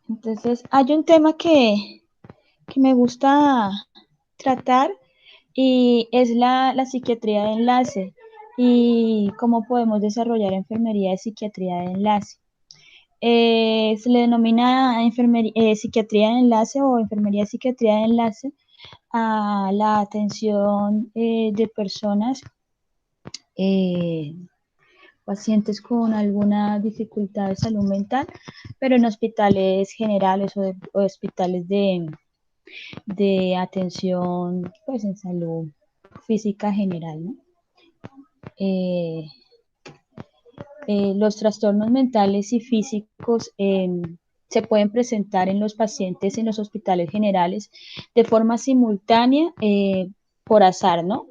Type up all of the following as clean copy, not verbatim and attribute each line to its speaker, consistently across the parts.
Speaker 1: Entonces, hay un tema que me gusta tratar y es la psiquiatría de enlace y cómo podemos desarrollar enfermería de psiquiatría de enlace. Se le denomina psiquiatría de enlace o enfermería de psiquiatría de enlace a la atención de personas, eh, pacientes con alguna dificultad de salud mental, pero en hospitales generales o hospitales de atención pues en salud física general, ¿no? Eh, los trastornos mentales y físicos se pueden presentar en los pacientes en los hospitales generales de forma simultánea por azar, ¿no?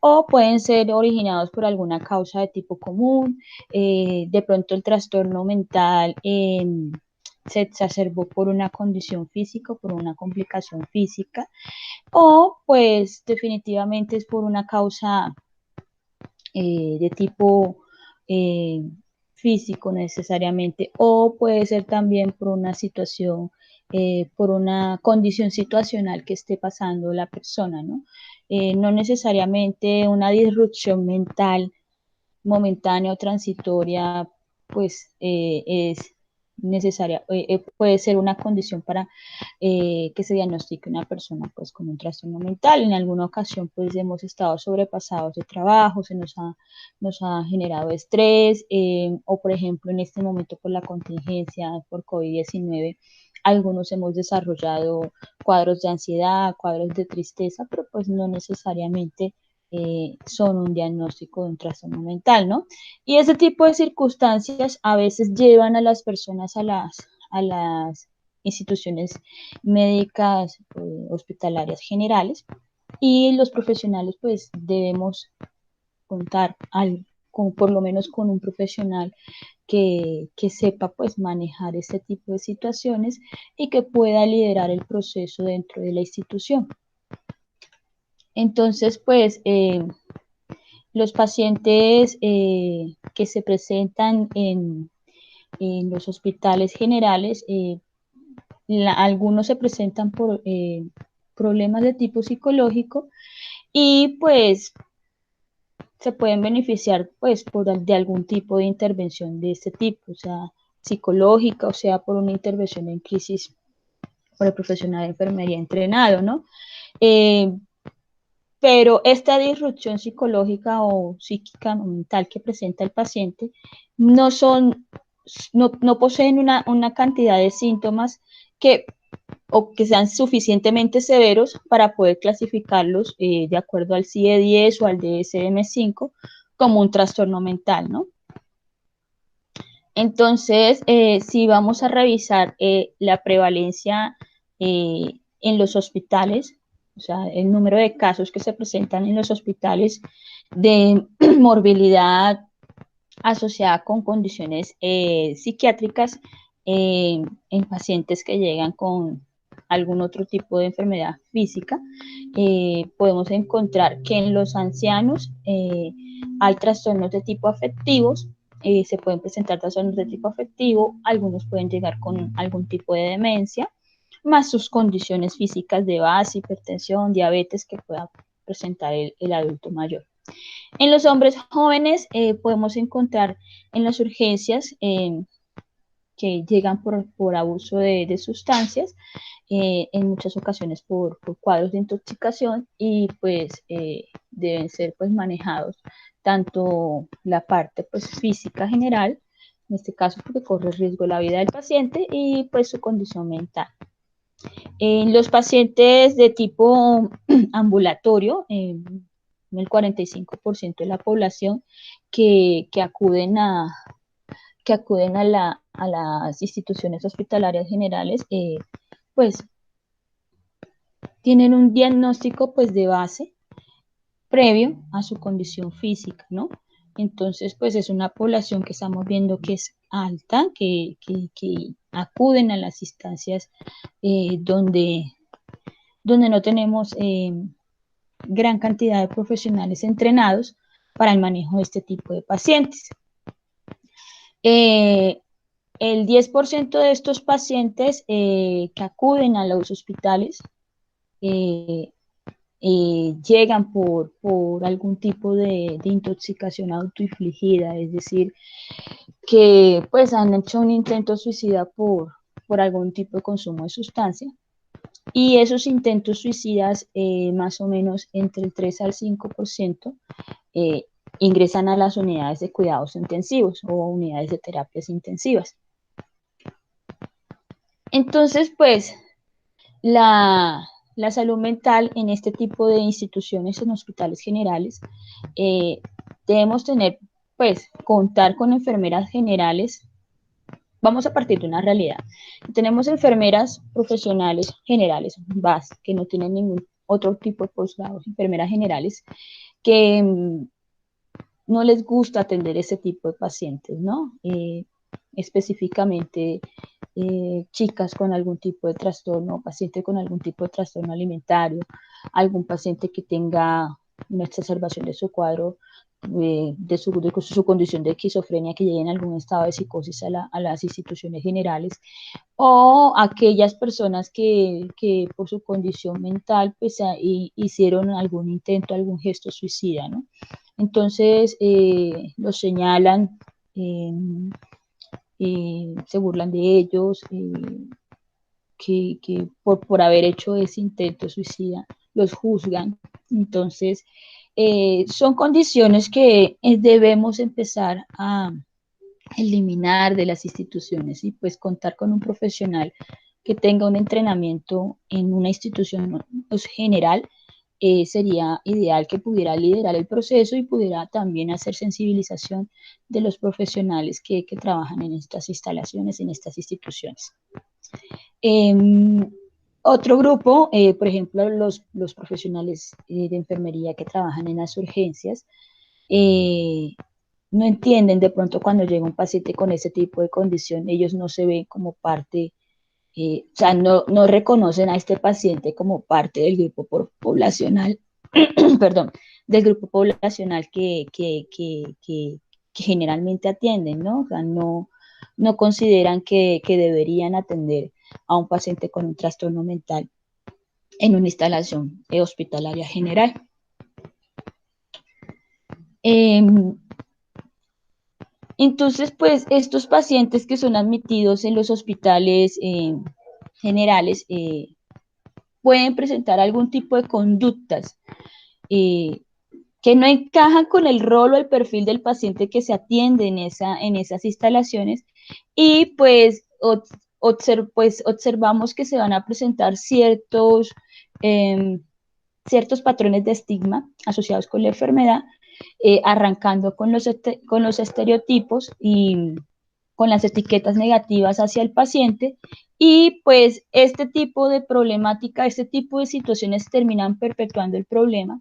Speaker 1: O pueden ser originados por alguna causa de tipo común, de pronto el trastorno mental se exacerbó por una condición física, por una complicación física, o pues definitivamente es por una causa de tipo eh, físico necesariamente, o puede ser también por una situación, por una condición situacional que esté pasando la persona, ¿no? No necesariamente una disrupción mental momentánea o transitoria, pues es necesaria, puede ser una condición para que se diagnostique una persona pues con un trastorno mental. En alguna ocasión pues hemos estado sobrepasados de trabajo, nos ha generado estrés o por ejemplo en este momento por la contingencia por COVID-19 algunos hemos desarrollado cuadros de ansiedad, cuadros de tristeza, pero pues no necesariamente son un diagnóstico de un trastorno mental, ¿no? Y ese tipo de circunstancias a veces llevan a las personas a las instituciones médicas hospitalarias generales y los profesionales pues debemos contar con, por lo menos con un profesional que sepa pues manejar este tipo de situaciones y que pueda liderar el proceso dentro de la institución. Entonces, pues los pacientes que se presentan en los hospitales generales, algunos se presentan por problemas de tipo psicológico y pues se pueden beneficiar pues de algún tipo de intervención de este tipo, o sea, psicológica, o sea, por una intervención en crisis por el profesional de enfermería entrenado, ¿no? Eh, pero esta disrupción psicológica o psíquica o mental que presenta el paciente no son, no poseen una cantidad de síntomas que o que sean suficientemente severos para poder clasificarlos de acuerdo al CIE-10 o al DSM-5 como un trastorno mental, ¿no? Entonces, si vamos a revisar la prevalencia en los hospitales, o sea, el número de casos que se presentan en los hospitales de morbilidad asociada con condiciones psiquiátricas en pacientes que llegan con algún otro tipo de enfermedad física, podemos encontrar que en los ancianos hay trastornos de tipo afectivos, se pueden presentar trastornos de tipo afectivo, algunos pueden llegar con algún tipo de demencia, más sus condiciones físicas de base, hipertensión, diabetes que pueda presentar el adulto mayor. En los hombres jóvenes podemos encontrar en las urgencias que llegan por abuso de sustancias, en muchas ocasiones por cuadros de intoxicación y pues deben ser pues manejados tanto la parte pues física general, en este caso porque corre riesgo la vida del paciente y pues su condición mental. En los pacientes de tipo ambulatorio, el 45% de la población que acuden a las instituciones hospitalarias generales, pues tienen un diagnóstico pues de base previo a su condición física, ¿no? Entonces, pues es una población que estamos viendo que es alta, que acuden a las instancias donde no tenemos gran cantidad de profesionales entrenados para el manejo de este tipo de pacientes. Eh, El 10% de estos pacientes que acuden a los hospitales eh, llegan por algún tipo de intoxicación autoinfligida, es decir, que pues han hecho un intento suicida por algún tipo de consumo de sustancia. Y esos intentos suicidas, más o menos entre el 3 al 5%, eh, ingresan a las unidades de cuidados intensivos o unidades de terapias intensivas. Entonces, pues, la salud mental en este tipo de instituciones, en hospitales generales, eh, debemos tener, pues, contar con enfermeras generales. Vamos a partir de una realidad. Tenemos enfermeras profesionales generales, VAS, que no tienen ningún otro tipo de posgrados, enfermeras generales, que no les gusta atender ese tipo de pacientes, ¿no? Específicamente chicas con algún tipo de trastorno, paciente con algún tipo de trastorno alimentario, algún paciente que tenga una exacerbación de su cuadro, de su condición de esquizofrenia, que llegue en algún estado de psicosis a las instituciones generales, o aquellas personas que por su condición mental pues hicieron algún intento, algún gesto suicida, ¿no? Entonces los señalan, eh, se burlan de ellos, que por haber hecho ese intento suicida los juzgan. Entonces, son condiciones que debemos empezar a eliminar de las instituciones y pues contar con un profesional que tenga un entrenamiento en una institución pues, general. Sería ideal que pudiera liderar el proceso y pudiera también hacer sensibilización de los profesionales que trabajan en estas instalaciones, en estas instituciones. Eh, Otro grupo, por ejemplo, los profesionales de enfermería que trabajan en las urgencias, eh, no entienden de pronto cuando llega un paciente con ese tipo de condición, ellos no se ven como parte, o sea, no reconocen a este paciente como parte del grupo poblacional, perdón, del grupo poblacional que generalmente atienden, ¿no? O sea, no consideran que deberían atender a un paciente con un trastorno mental en una instalación hospitalaria general. Eh, entonces, pues estos pacientes que son admitidos en los hospitales generales pueden presentar algún tipo de conductas eh, que no encajan con el rol o el perfil del paciente que se atiende en esas instalaciones y pues observamos que se van a presentar ciertos patrones de estigma asociados con la enfermedad, arrancando con los estereotipos y con las etiquetas negativas hacia el paciente, y pues este tipo de problemática, este tipo de situaciones terminan perpetuando el problema.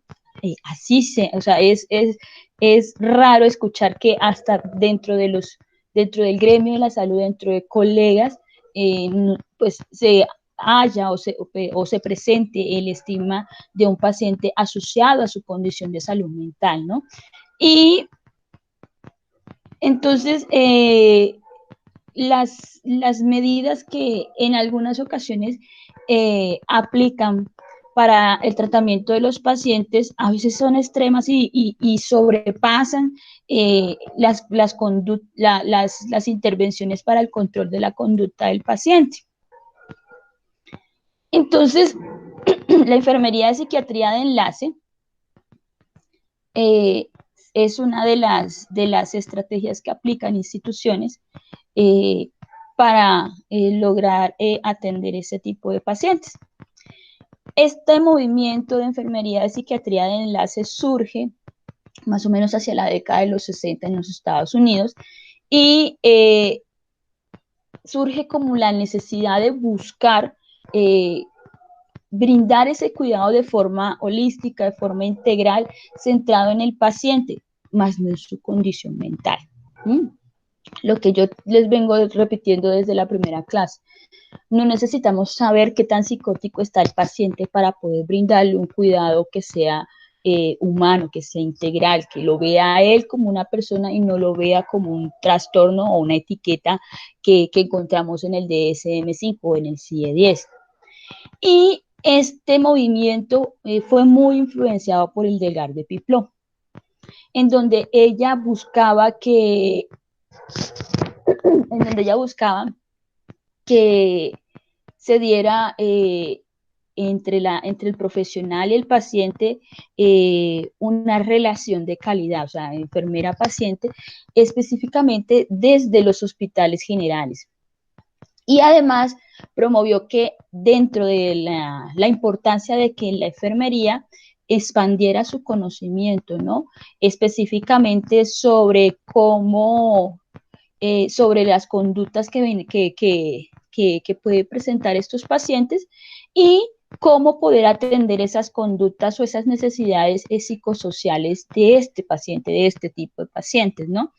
Speaker 1: O sea, es raro escuchar que hasta dentro del gremio de la salud, dentro de colegas, pues se haya o se presente el estigma de un paciente asociado a su condición de salud mental, ¿no? Y entonces, las medidas que en algunas ocasiones aplican para el tratamiento de los pacientes a veces son extremas y sobrepasan las intervenciones para el control de la conducta del paciente. Entonces, la enfermería de psiquiatría de enlace eh, es una de las estrategias que aplican instituciones eh, para lograr atender ese tipo de pacientes. Este movimiento de enfermería de psiquiatría de enlace surge más o menos hacia la década de los 60 en los Estados Unidos y surge como la necesidad de buscar brindar ese cuidado de forma holística, de forma integral, centrado en el paciente, más no en su condición mental. ¿Mm? Lo que yo les vengo repitiendo desde la primera clase. No necesitamos saber qué tan psicótico está el paciente para poder brindarle un cuidado que sea humano, que sea integral, que lo vea a él como una persona y no lo vea como un trastorno o una etiqueta que encontramos en el DSM-5 o en el CIE-10. Y este movimiento fue muy influenciado por el Delgar de Pipló, en donde ella buscaba que se diera entre el profesional y el paciente una relación de calidad, o sea, enfermera-paciente, específicamente desde los hospitales generales. Y además promovió que dentro de la importancia de que la enfermería expandiera su conocimiento, ¿no? Específicamente sobre cómo, sobre las conductas que puede presentar estos pacientes y cómo poder atender esas conductas o esas necesidades psicosociales de este paciente, de este tipo de pacientes, ¿no?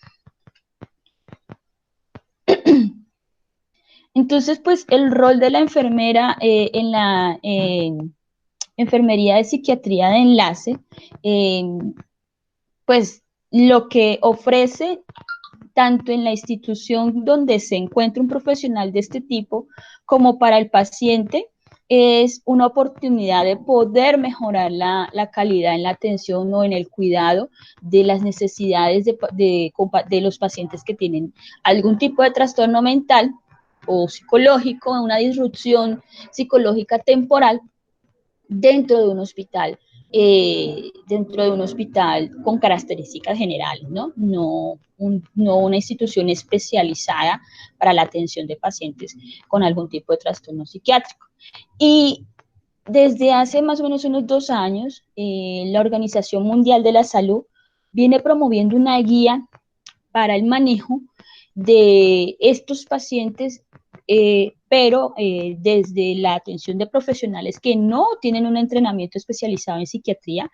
Speaker 1: Entonces, pues el rol de la enfermera en la enfermería de psiquiatría de enlace, eh, pues lo que ofrece tanto en la institución donde se encuentra un profesional de este tipo como para el paciente es una oportunidad de poder mejorar la calidad en la atención o en el cuidado de las necesidades de los pacientes que tienen algún tipo de trastorno mental o psicológico, una disrupción psicológica temporal dentro de un hospital con características generales, ¿no? No una institución especializada para la atención de pacientes con algún tipo de trastorno psiquiátrico. Y desde hace más o menos unos 2 años, la Organización Mundial de la Salud viene promoviendo una guía para el manejo de estos pacientes, pero desde la atención de profesionales que no tienen un entrenamiento especializado en psiquiatría.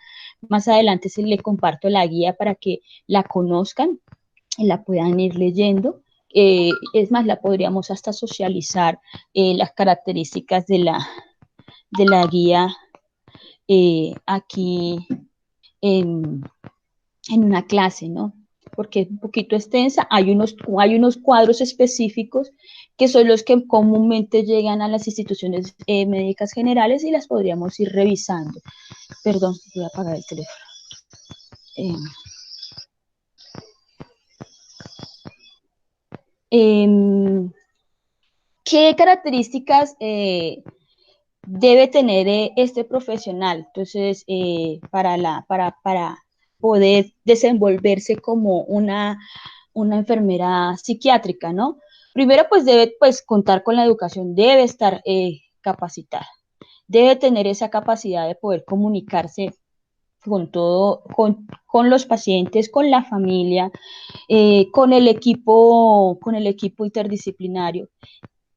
Speaker 1: Más adelante se le comparto la guía para que la conozcan y la puedan ir leyendo. Es más, la podríamos hasta socializar las características de la guía aquí en, en una clase, ¿no? Porque es un poquito extensa, hay unos cuadros específicos que son los que comúnmente llegan a las instituciones médicas generales y las podríamos ir revisando. Perdón, voy a apagar el teléfono. Eh, eh, ¿Qué características debe tener este profesional? Entonces, para poder desenvolverse como una enfermera psiquiátrica, ¿no? Primero, pues debe pues, contar con la educación, debe estar capacitada, debe tener esa capacidad de poder comunicarse con los pacientes, con la familia, con el equipo interdisciplinario.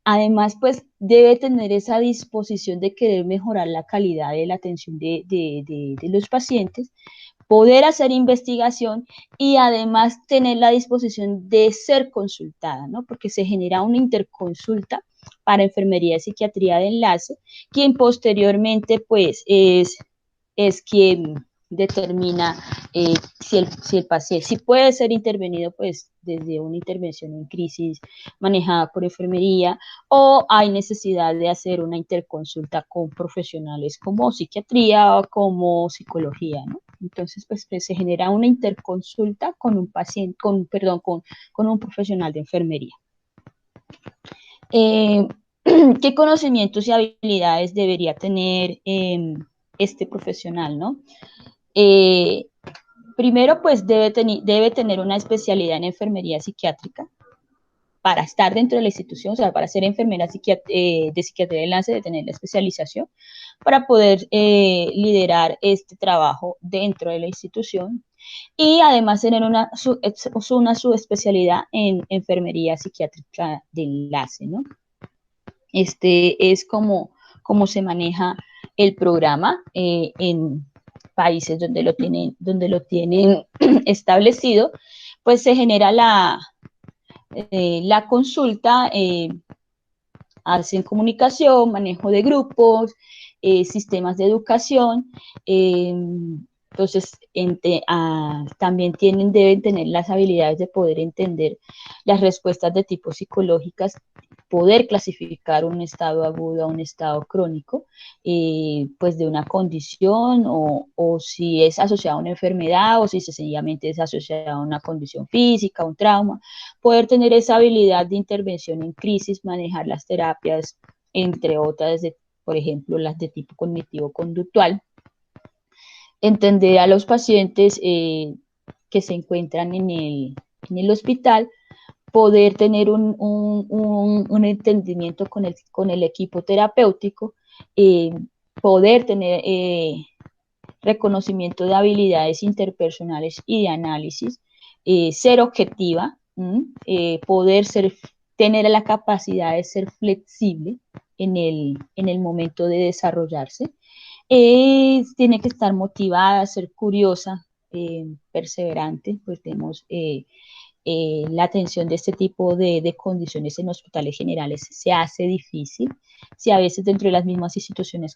Speaker 1: Además, pues debe tener esa disposición de querer mejorar la calidad de la atención de los pacientes, poder hacer investigación y además tener la disposición de ser consultada, ¿no? Porque se genera una interconsulta para enfermería y psiquiatría de enlace, quien posteriormente pues es quien determina si el paciente, si puede ser intervenido pues desde una intervención en crisis manejada por enfermería o hay necesidad de hacer una interconsulta con profesionales como psiquiatría o como psicología, ¿no? Entonces, pues se genera una interconsulta con un paciente, con un profesional de enfermería. Eh, ¿Qué conocimientos y habilidades debería tener este profesional, no? Eh, Primero, pues debe tener una especialidad en enfermería psiquiátrica para estar dentro de la institución, o sea, para ser enfermera de psiquiatría de enlace, de tener la especialización, para poder liderar este trabajo dentro de la institución y además tener una subespecialidad en enfermería psiquiátrica de enlace, ¿no? Este es como se maneja el programa en países donde lo tienen establecido, pues se genera la consulta, hacen comunicación, manejo de grupos, sistemas de educación, Entonces, también deben tener las habilidades de poder entender las respuestas de tipo psicológicas, poder clasificar un estado agudo a un estado crónico, pues de una condición o si es asociado a una enfermedad o si sencillamente es asociado a una condición física, un trauma, poder tener esa habilidad de intervención en crisis, manejar las terapias, entre otras, por ejemplo, las de tipo cognitivo-conductual, entender a los pacientes que se encuentran en el hospital, poder tener un entendimiento con el equipo terapéutico, poder tener reconocimiento de habilidades interpersonales y de análisis, ser objetiva, tener la capacidad de ser flexible en el momento de desarrollarse. Tiene que estar motivada, ser curiosa, perseverante, pues tenemos la atención de este tipo de condiciones en hospitales generales se hace difícil. Si a veces dentro de las mismas instituciones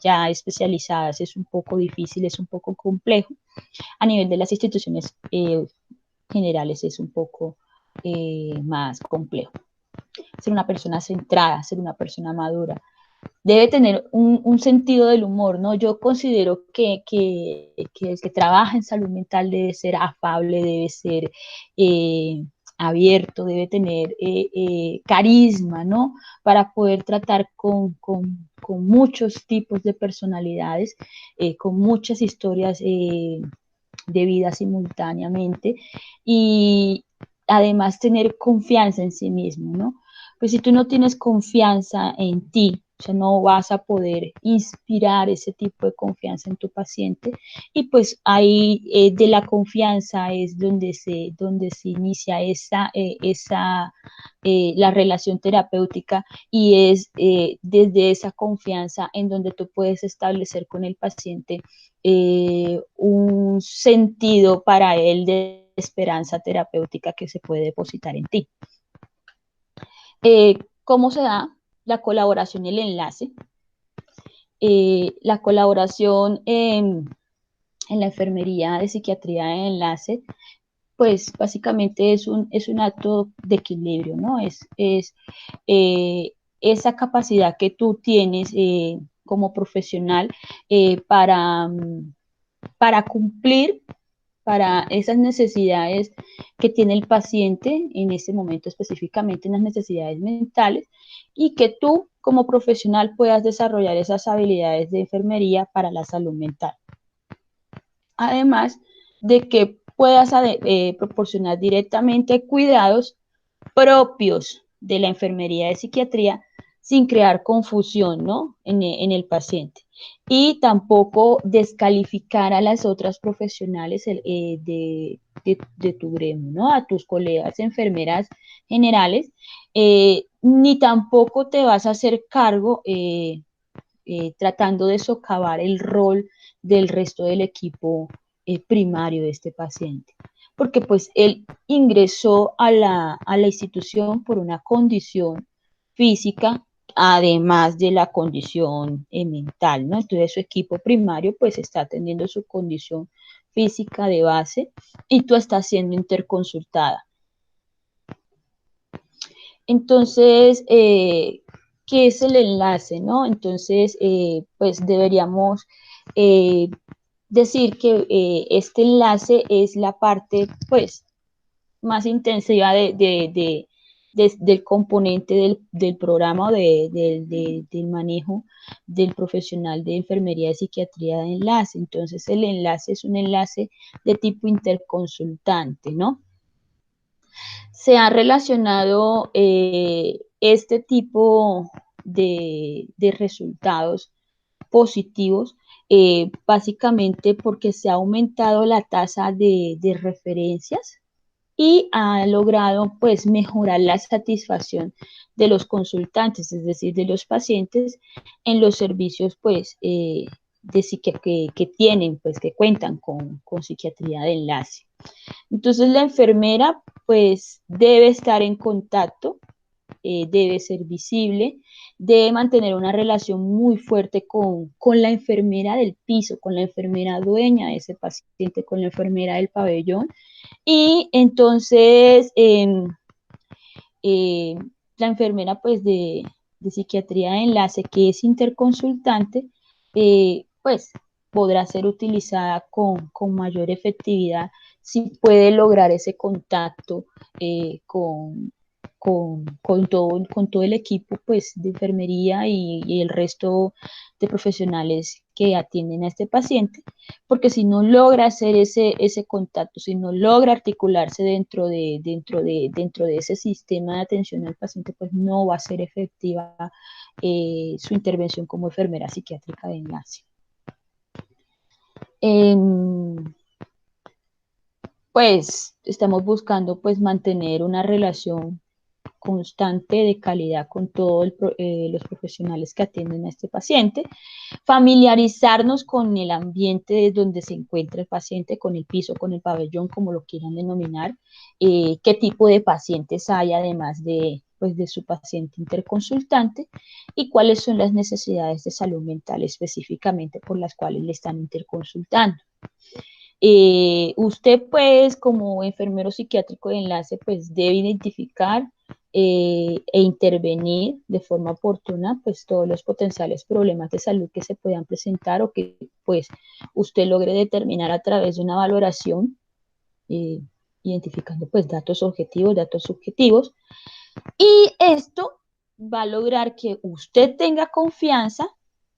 Speaker 1: ya especializadas es un poco difícil, es un poco complejo, a nivel de las instituciones generales es un poco más complejo. Ser una persona centrada, ser una persona madura, debe tener un sentido del humor, ¿no? Yo considero que el que trabaja en salud mental debe ser afable, debe ser abierto, debe tener carisma, ¿no? Para poder tratar con muchos tipos de personalidades, con muchas historias de vida simultáneamente y además tener confianza en sí mismo, ¿no? Pues si tú no tienes confianza en ti, o sea, no vas a poder inspirar ese tipo de confianza en tu paciente y pues ahí de la confianza es donde se inicia la relación terapéutica y es desde esa confianza en donde tú puedes establecer con el paciente un sentido para él de esperanza terapéutica que se puede depositar en ti. ¿Cómo se da la colaboración y el enlace? La colaboración en la enfermería de psiquiatría de enlace, pues básicamente es un acto de equilibrio, ¿no? Eh, esa capacidad que tú tienes como profesional para cumplir para esas necesidades que tiene el paciente en ese momento, específicamente en las necesidades mentales, y que tú como profesional puedas desarrollar esas habilidades de enfermería para la salud mental. Además de que puedas proporcionar directamente cuidados propios de la enfermería de psiquiatría sin crear confusión, ¿no? en el paciente. Y tampoco descalificar a las otras profesionales de tu gremio, ¿no? A tus colegas enfermeras generales, ni tampoco te vas a hacer cargo tratando de socavar el rol del resto del equipo primario de este paciente. Porque pues él ingresó a la institución por una condición física, además de la condición mental, ¿no? Entonces su equipo primario pues está atendiendo su condición física de base y tú estás siendo interconsultada. Entonces, ¿qué es el enlace, no? Entonces, pues deberíamos decir que este enlace es la parte, pues, más intensiva del componente del programa o del manejo del profesional de enfermería de psiquiatría de enlace. Entonces, el enlace es un enlace de tipo interconsultante, ¿no? Se ha relacionado este tipo de resultados positivos básicamente porque se ha aumentado la tasa de referencias y ha logrado pues mejorar la satisfacción de los consultantes, es decir, de los pacientes en los servicios pues que tienen, pues que cuentan con psiquiatría de enlace. Entonces la enfermera pues debe estar en contacto debe ser visible, debe mantener una relación muy fuerte con la enfermera del piso, con la enfermera dueña de ese paciente, con la enfermera del pabellón. Y entonces eh, la enfermera pues de psiquiatría de enlace, que es interconsultante, pues podrá ser utilizada con mayor efectividad si puede lograr ese contacto con todo el equipo pues, de enfermería y el resto de profesionales que atienden a este paciente, porque si no logra hacer ese contacto, si no logra articularse dentro de ese sistema de atención al paciente, pues no va a ser efectiva su intervención como enfermera psiquiátrica de enlace. Eh, pues estamos buscando pues mantener una relación constante de calidad con todos los profesionales que atienden a este paciente, familiarizarnos con el ambiente donde se encuentra el paciente, con el piso, con el pabellón, como lo quieran denominar, qué tipo de pacientes hay además pues, de su paciente interconsultante y cuáles son las necesidades de salud mental específicamente por las cuales le están interconsultando. Usted, pues, como enfermero psiquiátrico de enlace, pues, debe identificar e intervenir de forma oportuna, pues, todos los potenciales problemas de salud que se puedan presentar o que, pues, usted logre determinar a través de una valoración, eh, identificando, pues, datos objetivos, datos subjetivos, y esto va a lograr que usted tenga confianza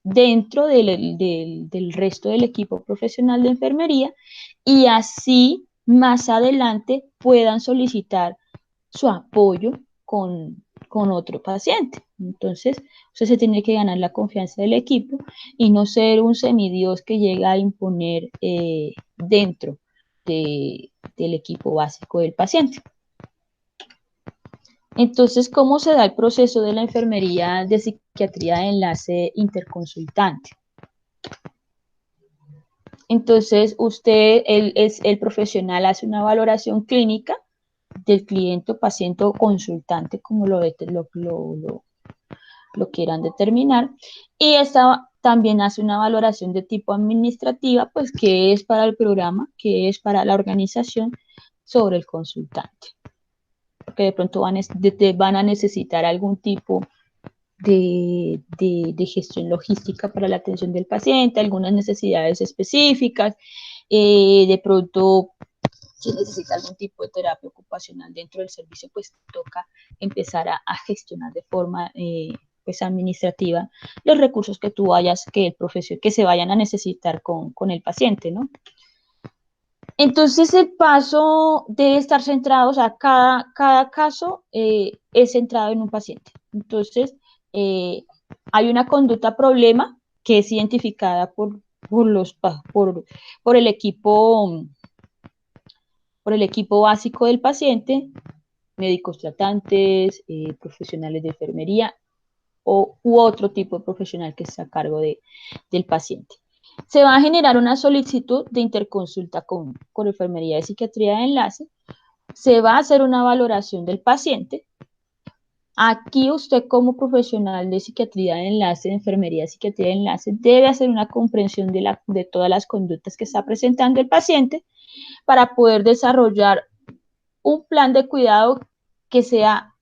Speaker 1: dentro del resto del equipo profesional de enfermería y así más adelante puedan solicitar su apoyo con otro paciente. Entonces, usted se tiene que ganar la confianza del equipo y no ser un semidios que llega a imponer dentro del equipo básico del paciente. Entonces, ¿cómo se da el proceso de la enfermería de psiquiatría de enlace interconsultante? Entonces, el profesional hace una valoración clínica del cliente, paciente o consultante, como lo quieran determinar, y esta también hace una valoración de tipo administrativa, pues qué es para el programa, qué es para la organización sobre el consultante, porque de pronto van a necesitar algún tipo de gestión logística para la atención del paciente, algunas necesidades específicas, de pronto si necesita algún tipo de terapia ocupacional dentro del servicio, pues toca empezar a gestionar de forma pues administrativa los recursos que tú vayas, que se vayan a necesitar con el paciente, ¿no? Entonces el paso debe estar centrado, o sea, cada caso es centrado en un paciente. Entonces, eh, hay una conducta problema que es identificada por el equipo básico del paciente, médicos tratantes, profesionales de enfermería u otro tipo de profesional que está a cargo del paciente. Se va a generar una solicitud de interconsulta con enfermería de psiquiatría de enlace, se va a hacer una valoración del paciente. Aquí usted como profesional de psiquiatría de enlace, de enfermería de psiquiatría de enlace, debe hacer una comprensión de todas las conductas que está presentando el paciente para poder desarrollar un plan de cuidado que sea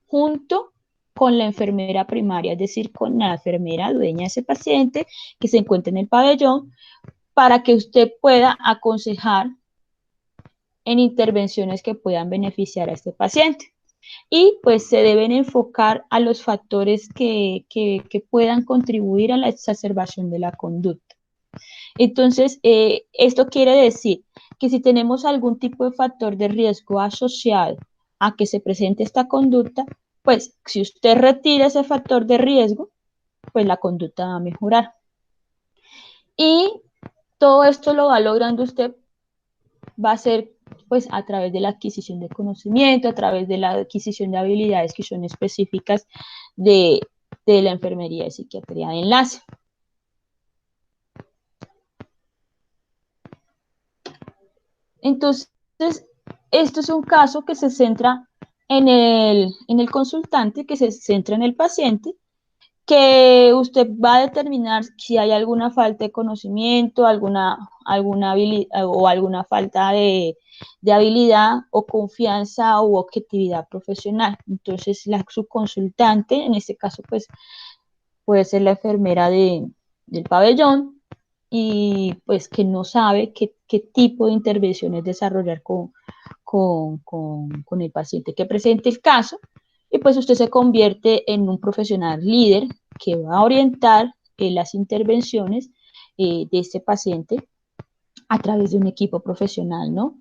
Speaker 1: junto con la enfermera primaria, es decir, con la enfermera dueña de ese paciente que se encuentra en el pabellón, para que usted pueda aconsejar en intervenciones que puedan beneficiar a este paciente. Y pues se deben enfocar a los factores que puedan contribuir a la exacerbación de la conducta. Entonces, esto quiere decir que si tenemos algún tipo de factor de riesgo asociado a que se presente esta conducta, pues si usted retira ese factor de riesgo, pues la conducta va a mejorar. Y todo esto lo va logrando usted, va a ser pues a través de la adquisición de conocimiento, a través de la adquisición de habilidades que son específicas de la enfermería de psiquiatría de enlace. Entonces, esto es un caso que se centra en el consultante que se centra en el paciente, que usted va a determinar si hay alguna falta de conocimiento, alguna habilidad o alguna falta de habilidad o confianza u objetividad profesional. Entonces, su consultante, en este caso, pues puede ser la enfermera del pabellón y pues que no sabe qué tipo de intervenciones desarrollar con el paciente que presente el caso, y pues usted se convierte en un profesional líder que va a orientar las intervenciones de este paciente a través de un equipo profesional, ¿no?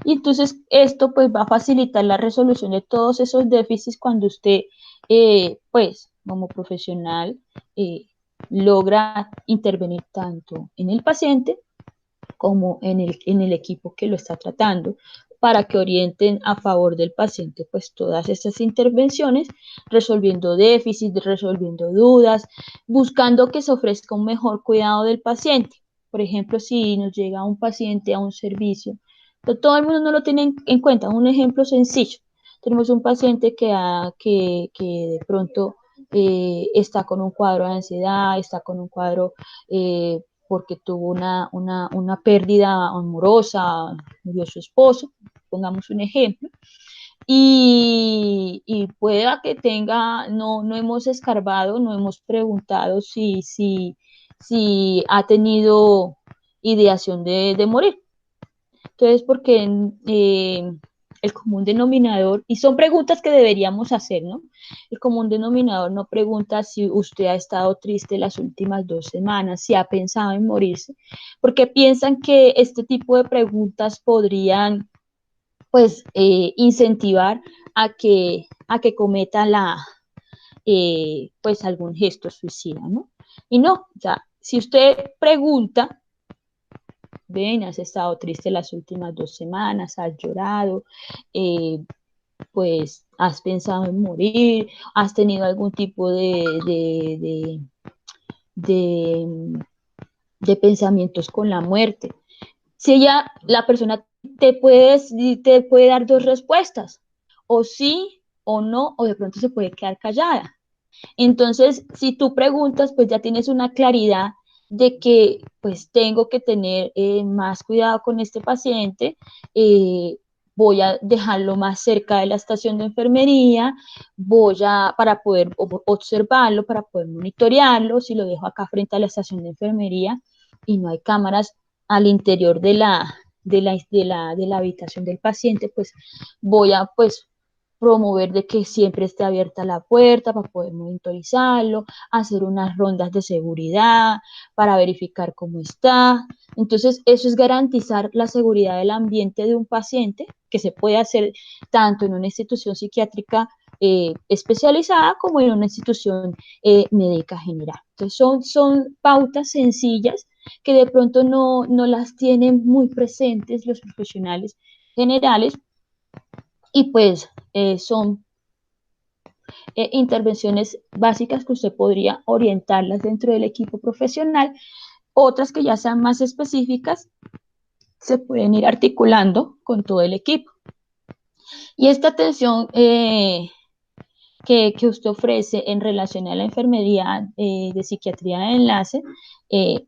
Speaker 1: Y entonces esto pues va a facilitar la resolución de todos esos déficits cuando usted, pues como profesional, logra intervenir tanto en el paciente como en el equipo que lo está tratando, para que orienten a favor del paciente pues todas estas intervenciones, resolviendo déficits, resolviendo dudas, buscando que se ofrezca un mejor cuidado del paciente. Por ejemplo, si nos llega un paciente a un servicio, pero todo el mundo no lo tiene en cuenta. Un ejemplo sencillo: tenemos un paciente que de pronto está con un cuadro de ansiedad, está con un cuadro porque tuvo una pérdida amorosa, murió su esposo, pongamos un ejemplo, y pueda que tenga, no hemos escarbado, no hemos preguntado si ha tenido ideación de morir. Entonces, porque el común denominador, y son preguntas que deberíamos hacer, ¿no? El común denominador no pregunta si usted ha estado triste las últimas 2 semanas, si ha pensado en morirse, porque piensan que este tipo de preguntas podrían, pues, incentivar a que cometa pues, algún gesto suicida, ¿no? Y no, o sea, si usted pregunta, ven, has estado triste las últimas 2 semanas, has llorado, eh, pues has pensado en morir, has tenido algún tipo de, de pensamientos con la muerte. Si la persona te puede dar dos respuestas, o sí o no, o de pronto se puede quedar callada. Entonces, si tú preguntas, pues ya tienes una claridad de que pues tengo que tener más cuidado con este paciente, voy a dejarlo más cerca de la estación de enfermería, para poder observarlo, para poder monitorearlo. Si lo dejo acá frente a la estación de enfermería y no hay cámaras al interior de la habitación del paciente, pues voy a pues promover de que siempre esté abierta la puerta para poder monitorizarlo, hacer unas rondas de seguridad para verificar cómo está. Entonces, eso es garantizar la seguridad del ambiente de un paciente, que se puede hacer tanto en una institución psiquiátrica especializada como en una institución médica general. Entonces, son pautas sencillas que de pronto no las tienen muy presentes los profesionales generales, y pues son intervenciones básicas que usted podría orientarlas dentro del equipo profesional. Otras que ya sean más específicas se pueden ir articulando con todo el equipo. Y esta atención que usted ofrece en relación a la enfermería de psiquiatría de enlace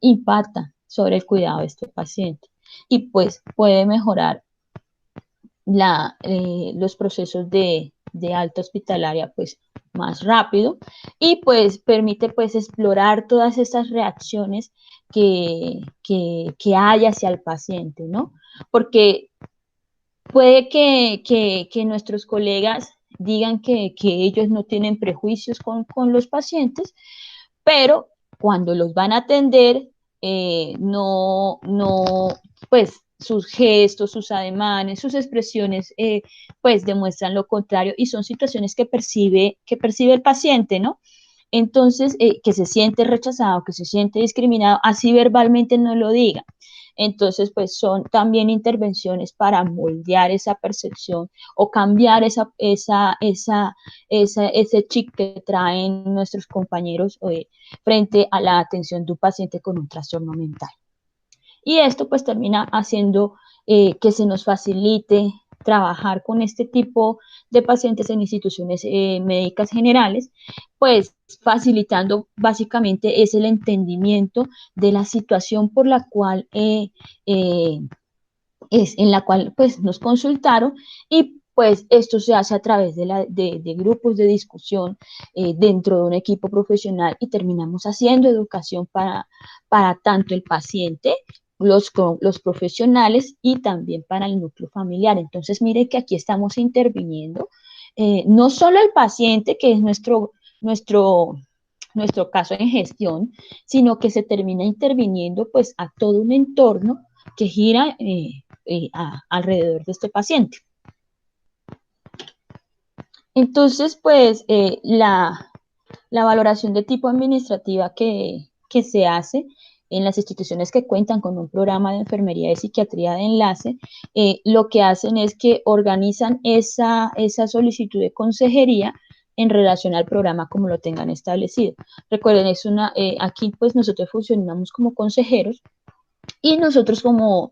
Speaker 1: impacta sobre el cuidado de este paciente, y pues puede mejorar los procesos de alta hospitalaria pues más rápido, y pues permite pues explorar todas estas reacciones que hay hacia el paciente, ¿no? Porque puede que nuestros colegas digan que ellos no tienen prejuicios con los pacientes, pero cuando los van a atender, pues sus gestos, sus ademanes, sus expresiones, pues demuestran lo contrario, y son situaciones que percibe el paciente, ¿no? Entonces, que se siente rechazado, que se siente discriminado, así verbalmente no lo diga. Entonces, pues son también intervenciones para moldear esa percepción o cambiar ese chip que traen nuestros compañeros frente a la atención de un paciente con un trastorno mental. Y esto pues termina haciendo que se nos facilite trabajar con este tipo de pacientes en instituciones médicas generales, pues facilitando básicamente es el entendimiento de la situación por la cual es en la cual pues nos consultaron y pues esto se hace a través de grupos de discusión dentro de un equipo profesional y terminamos haciendo educación para tanto el paciente, los profesionales y también para el núcleo familiar. Entonces, mire que aquí estamos interviniendo no solo el paciente, que es nuestro, nuestro caso en gestión, sino que se termina interviniendo pues a todo un entorno que gira alrededor de este paciente. Entonces, pues la valoración de tipo administrativa que se hace en las instituciones que cuentan con un programa de enfermería y psiquiatría de enlace, lo que hacen es que organizan esa solicitud de consejería en relación al programa como lo tengan establecido. Recuerden, aquí pues nosotros funcionamos como consejeros y nosotros como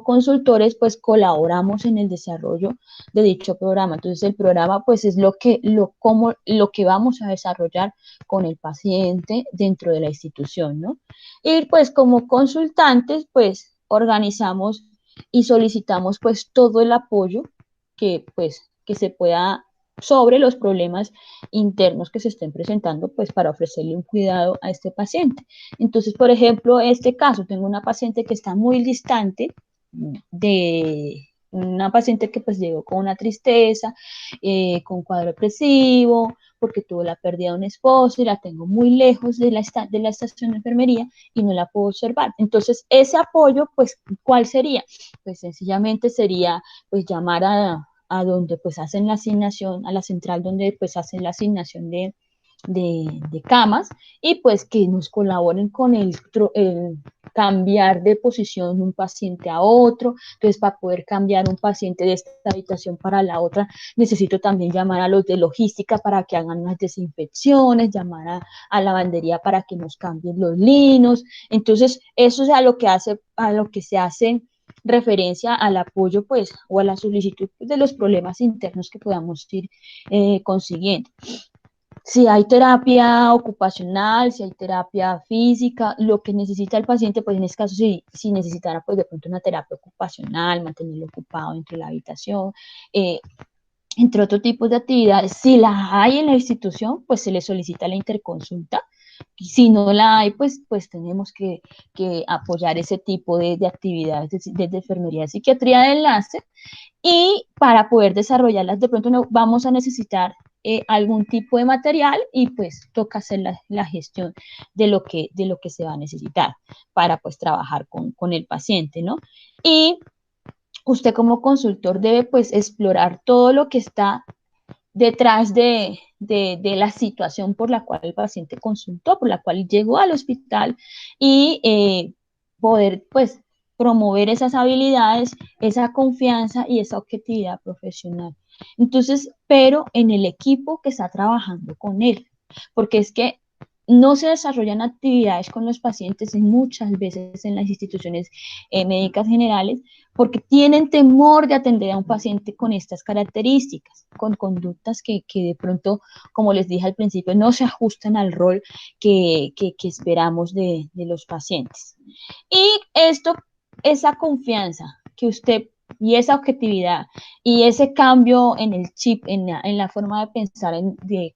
Speaker 1: consultores pues colaboramos en el desarrollo de dicho programa. Entonces el programa pues es lo que vamos a desarrollar con el paciente dentro de la institución, ¿no? Y pues como consultantes pues organizamos y solicitamos pues todo el apoyo que se pueda sobre los problemas internos que se estén presentando pues para ofrecerle un cuidado a este paciente. Entonces, por ejemplo, este caso, tengo una paciente que está muy distante de una paciente que pues llegó con una tristeza, con cuadro depresivo, porque tuvo la pérdida de un esposo y la tengo muy lejos de la estación de enfermería y no la puedo observar. Entonces, ese apoyo, pues, ¿cuál sería? Pues sencillamente sería pues llamar a donde pues hacen la asignación, a la central donde pues hacen la asignación de camas y pues que nos colaboren con el cambiar de posición un paciente a otro. Entonces, para poder cambiar un paciente de esta habitación para la otra, necesito también llamar a los de logística para que hagan unas desinfecciones, llamar a lavandería para que nos cambien los linos. Entonces, eso es a lo que se hace referencia al apoyo, pues, o a la solicitud de los problemas internos que podamos ir consiguiendo. Si hay terapia ocupacional, si hay terapia física, lo que necesita el paciente, pues en este caso, si necesitara, pues de pronto una terapia ocupacional, mantenerlo ocupado dentro de la habitación, eh, entre otros tipos de actividades, si la hay en la institución, pues se le solicita la interconsulta. Y si no la hay, pues tenemos que apoyar ese tipo de actividades desde enfermería y psiquiatría de enlace y para poder desarrollarlas de pronto no, vamos a necesitar algún tipo de material y pues toca hacer la gestión de lo que se va a necesitar para pues trabajar con el paciente, ¿no? Y usted como consultor debe pues explorar todo lo que está detrás de la situación por la cual el paciente consultó, por la cual llegó al hospital y poder pues promover esas habilidades, esa confianza y esa objetividad profesional. Entonces, pero en el equipo que está trabajando con él, porque es que no se desarrollan actividades con los pacientes muchas veces en las instituciones médicas generales porque tienen temor de atender a un paciente con estas características, con conductas que de pronto, como les dije al principio, no se ajustan al rol que esperamos de los pacientes. Y esto, esa confianza que usted y esa objetividad y ese cambio en el chip, en la forma de pensar, de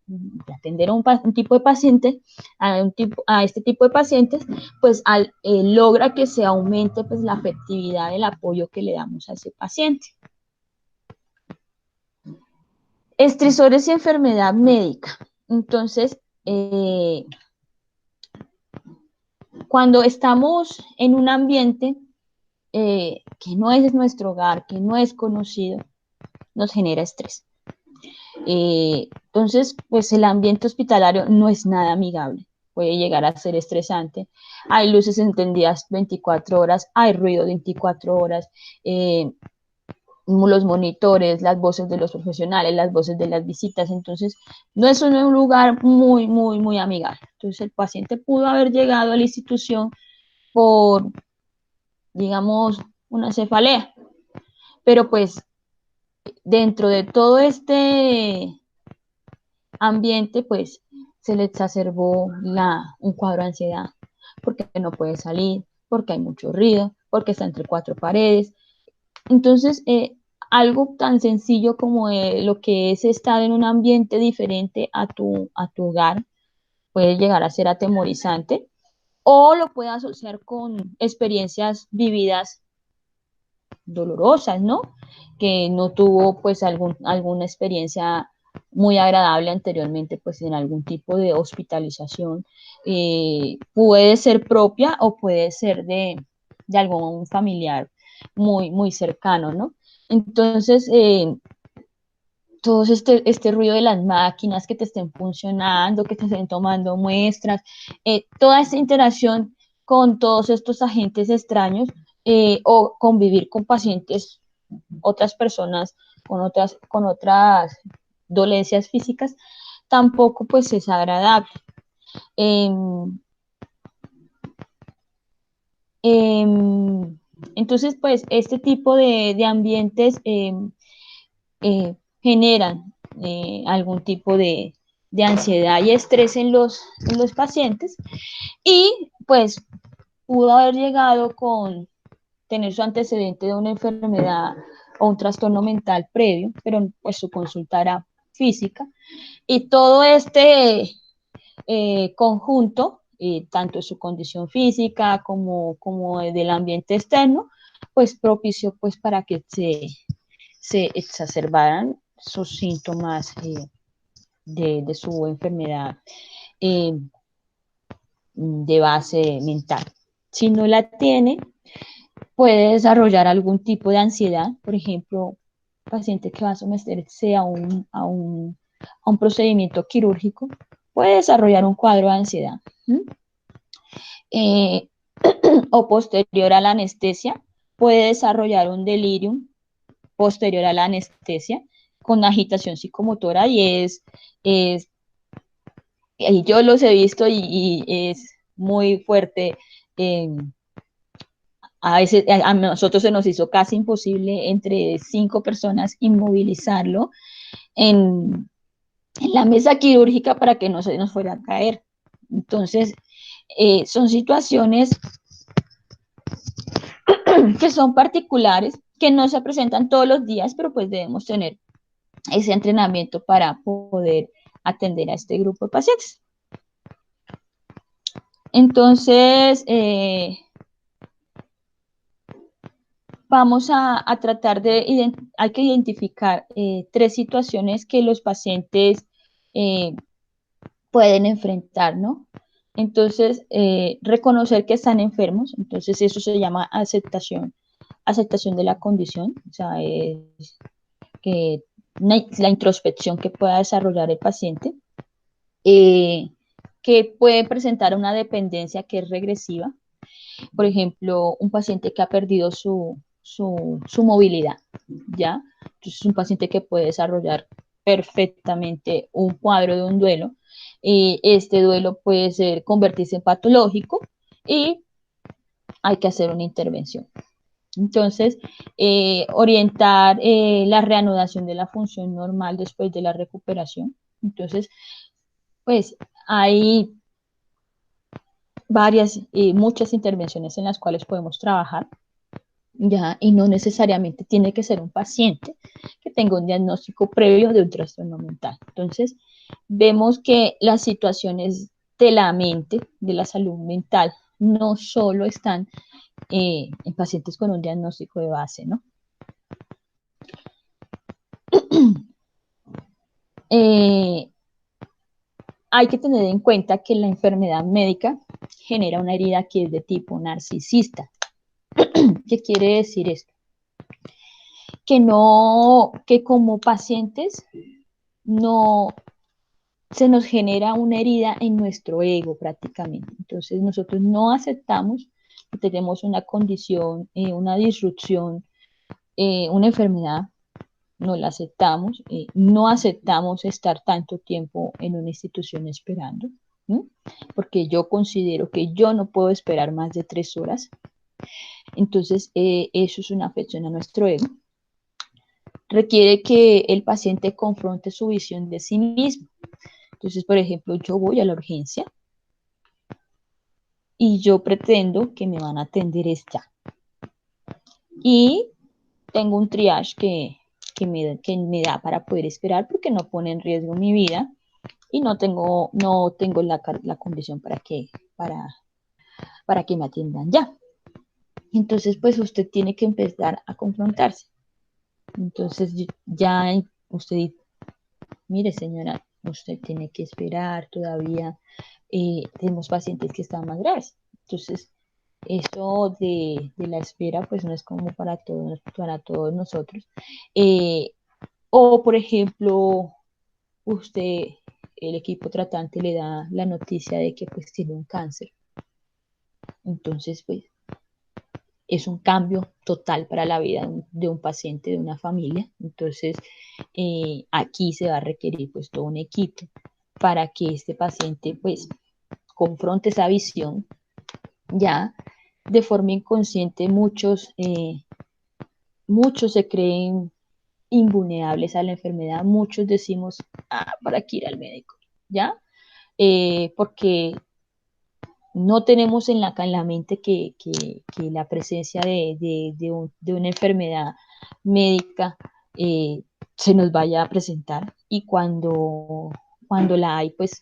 Speaker 1: atender a un tipo de paciente, a este tipo de pacientes, pues logra que se aumente pues, la afectividad del apoyo que le damos a ese paciente. Estresores y enfermedad médica. Entonces, cuando estamos en un ambiente que no es nuestro hogar, que no es conocido, nos genera estrés. Entonces, pues el ambiente hospitalario no es nada amigable, puede llegar a ser estresante. Hay luces encendidas 24 horas, hay ruido 24 horas, los monitores, las voces de los profesionales, las voces de las visitas, entonces no es un lugar muy amigable. Entonces el paciente pudo haber llegado a la institución por, digamos, una cefalea, pero pues dentro de todo este ambiente, pues se le exacerbó un cuadro de ansiedad, porque no puede salir, porque hay mucho ruido, porque está entre cuatro paredes. Entonces, algo tan sencillo como lo que es estar en un ambiente diferente a tu hogar puede llegar a ser atemorizante, o lo puede asociar con experiencias vividas dolorosas, ¿no? Que no tuvo pues alguna experiencia muy agradable anteriormente pues en algún tipo de hospitalización. Puede ser propia o puede ser de algún familiar muy cercano, ¿no? Entonces, todo este ruido de las máquinas que te estén funcionando, que te estén tomando muestras, toda esta interacción con todos estos agentes extraños, o convivir con pacientes, otras personas con otras dolencias físicas, tampoco pues es agradable. Eh, eh, entonces, pues este tipo de ambientes generan algún tipo de ansiedad y estrés en los pacientes, y pues pudo haber llegado con tener su antecedente de una enfermedad o un trastorno mental previo, pero pues su consulta era física, y todo este conjunto, tanto su condición física como del ambiente externo, pues propició pues para que se exacerbaran sus síntomas de su enfermedad eh, de base mental. Si no la tiene, puede desarrollar algún tipo de ansiedad, por ejemplo, paciente que va a someterse a un procedimiento quirúrgico, puede desarrollar un cuadro de ansiedad. ¿Mm? Eh, o posterior a la anestesia, puede desarrollar un delirium posterior a la anestesia con agitación psicomotora, y yo los he visto y es muy fuerte. eh, a veces a nosotros se nos hizo casi imposible entre 5 personas inmovilizarlo en la mesa quirúrgica para que no se nos fuera a caer. Entonces, son situaciones que son particulares, que no se presentan todos los días, pero pues debemos tener ese entrenamiento para poder atender a este grupo de pacientes. Entonces, vamos a tratar hay que identificar 3 situaciones que los pacientes eh, pueden enfrentar, ¿no? Entonces, reconocer que están enfermos, entonces eso se llama aceptación de la condición, o sea, es que la introspección que pueda desarrollar el paciente, eh, que puede presentar una dependencia que es regresiva, por ejemplo, un paciente que ha perdido su movilidad, ¿ya? Entonces, es un paciente que puede desarrollar perfectamente un cuadro de un duelo. Este duelo puede convertirse en patológico y hay que hacer una intervención. Entonces, orientar la reanudación de la función normal después de la recuperación. Entonces, pues hay muchas intervenciones en las cuales podemos trabajar, ya, y no necesariamente tiene que ser un paciente que tenga un diagnóstico previo de un trastorno mental. Entonces, vemos que las situaciones de la mente, de la salud mental, no solo están en pacientes con un diagnóstico de base, ¿no? Eh, Hay que tener en cuenta que la enfermedad médica genera una herida que es de tipo narcisista. ¿Qué quiere decir esto? Que como pacientes no se nos genera una herida en nuestro ego prácticamente. Entonces nosotros no aceptamos que tenemos una condición, una disrupción, una enfermedad, no la aceptamos, no aceptamos estar tanto tiempo en una institución esperando, ¿sí? Porque yo considero que yo no puedo esperar más de 3 horas. Entonces, eso es una afección a nuestro ego. requiere que el paciente confronte su visión de sí mismo. Entonces, por ejemplo, yo voy a la urgencia y yo pretendo que me van a atender es ya. Y tengo un triage que me da para poder esperar porque no pone en riesgo mi vida y no tengo la condición para que me atiendan ya. Entonces, pues usted tiene que empezar a confrontarse. Entonces, ya usted, mire señora, usted tiene que esperar todavía. Tenemos pacientes que están más graves. Entonces, esto de la espera, pues no es como para todos nosotros. Eh, o, por ejemplo, usted, el equipo tratante le da la noticia de que pues tiene un cáncer. Entonces, pues es un cambio total para la vida de un paciente, de una familia. Entonces, aquí se va a requerir pues todo un equipo para que este paciente pues confronte esa visión. Ya de forma inconsciente muchos se creen invulnerables a la enfermedad, muchos decimos, ¿para qué ir al médico? ¿Ya? Porque no tenemos en la mente que la presencia de una enfermedad médica se nos vaya a presentar y cuando la hay, pues,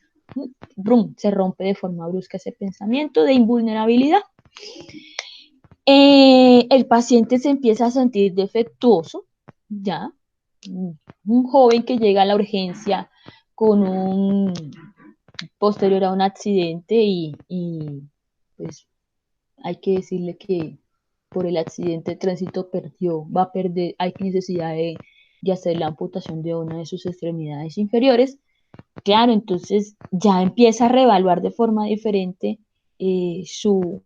Speaker 1: brum, se rompe de forma brusca ese pensamiento de invulnerabilidad. El paciente se empieza a sentir defectuoso, ¿ya? Un joven que llega a la urgencia con un posterior a un accidente pues hay que decirle que por el accidente de tránsito va a perder, hay necesidad de hacer la amputación de una de sus extremidades inferiores. Claro, entonces ya empieza a reevaluar de forma diferente su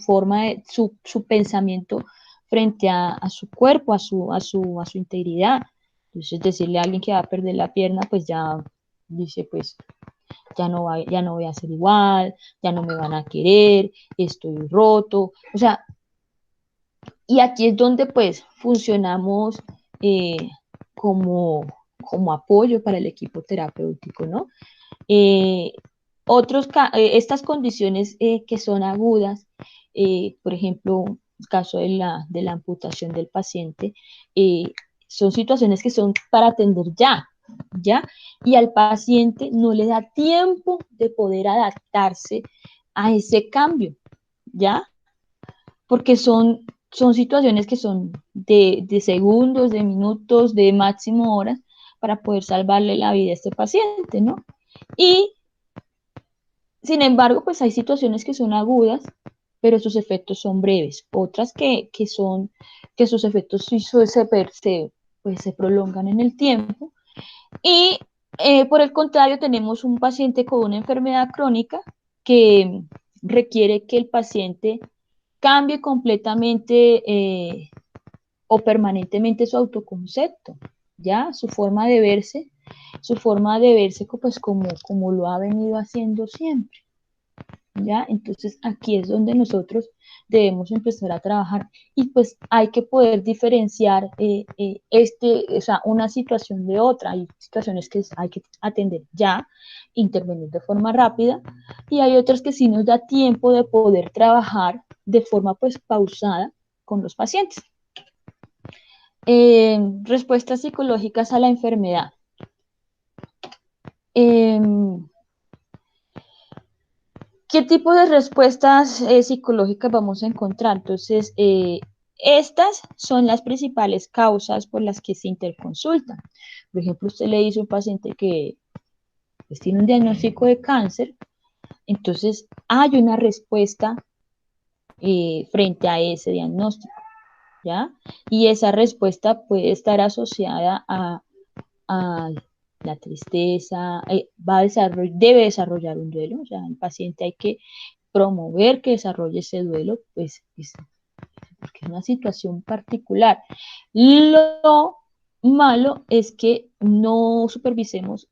Speaker 1: forma, su pensamiento frente a su cuerpo, a su integridad. Entonces decirle a alguien que va a perder la pierna, pues ya dice, pues ya no voy a ser igual, ya no me van a querer, estoy roto. O sea, y aquí es donde pues funcionamos eh, como, como apoyo para el equipo terapéutico, ¿no? Eh, estas condiciones que son agudas, por ejemplo, el caso de la amputación del paciente, son situaciones que son para atender ya, y al paciente no le da tiempo de poder adaptarse a ese cambio, ¿ya? Porque son situaciones que son de segundos, de minutos, de máximo horas para poder salvarle la vida a este paciente, ¿no? Y sin embargo, pues hay situaciones que son agudas, pero sus efectos son breves. Otras que sus efectos sí pues, se prolongan en el tiempo. Y por el contrario, tenemos un paciente con una enfermedad crónica que requiere que el paciente cambie completamente o permanentemente su autoconcepto, ¿ya? Su forma de verse pues como lo ha venido haciendo siempre. ¿Ya? Entonces aquí es donde nosotros debemos empezar a trabajar y pues hay que poder diferenciar o sea, una situación de otra. Hay situaciones que hay que atender ya, intervenir de forma rápida y hay otras que sí nos da tiempo de poder trabajar de forma pues pausada con los pacientes. Respuestas psicológicas a la enfermedad. Eh, ¿Qué tipo de respuestas psicológicas vamos a encontrar? Entonces, estas son las principales causas por las que se interconsultan. Por ejemplo, usted le dice a un paciente que pues, tiene un diagnóstico de cáncer, entonces hay una respuesta frente a ese diagnóstico, ¿ya? Y esa respuesta puede estar asociada a la tristeza, debe desarrollar un duelo, o sea, el paciente hay que promover que desarrolle ese duelo, pues porque es una situación particular. Lo malo es que no supervisemos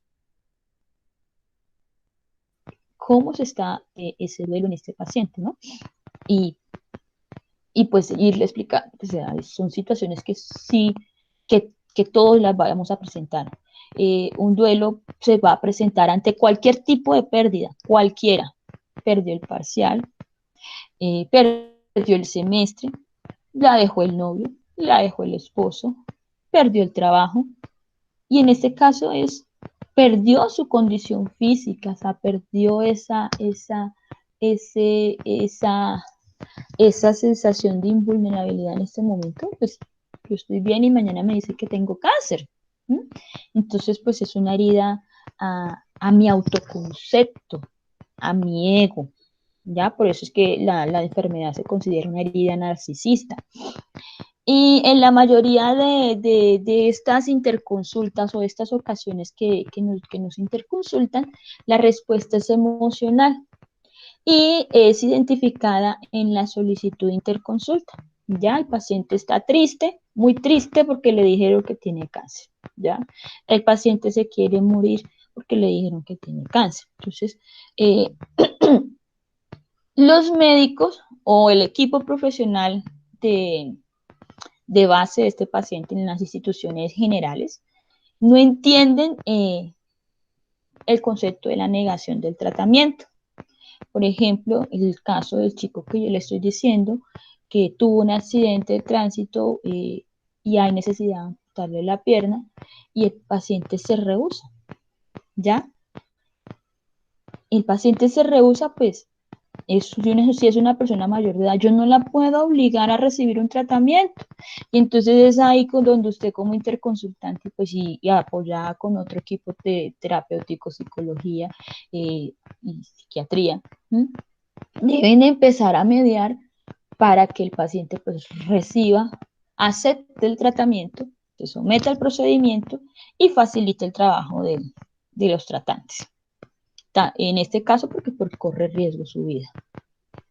Speaker 1: cómo se está ese duelo en este paciente, ¿no? Y, y pues irle explicando, o sea, son situaciones que sí que todos las vamos a presentar. Un duelo se va a presentar ante cualquier tipo de pérdida, cualquiera. Perdió el parcial, perdió el semestre, la dejó el novio, la dejó el esposo, perdió el trabajo, y en este caso perdió su condición física, o sea, perdió ese, esa sensación de invulnerabilidad en este momento. Pues yo estoy bien y mañana me dice que tengo cáncer. ¿Sí? Entonces, pues es una herida a mi autoconcepto, a mi ego. ¿Ya? Por eso es que la enfermedad se considera una herida narcisista. Y en la mayoría de estas interconsultas o estas ocasiones que nos interconsultan, la respuesta es emocional y es identificada en la solicitud de interconsulta. Ya el paciente está triste, muy triste porque le dijeron que tiene cáncer. Ya el paciente se quiere morir porque le dijeron que tiene cáncer. Entonces, los médicos o el equipo profesional de base de este paciente en las instituciones generales no entienden el concepto de la negación del tratamiento. Por ejemplo, el caso del chico que yo le estoy diciendo, que tuvo un accidente de tránsito y hay necesidad de amputarle la pierna y el paciente se rehúsa, ¿ya? El paciente se rehúsa, pues, si es una persona mayor de edad, yo no la puedo obligar a recibir un tratamiento. Y entonces es ahí donde usted como interconsultante, pues, y apoyada con otro equipo de terapéutico, psicología y psiquiatría, ¿sí? Deben empezar a mediar para que el paciente pues reciba, acepte el tratamiento, se someta al procedimiento y facilite el trabajo de los tratantes. En este caso porque corre riesgo su vida.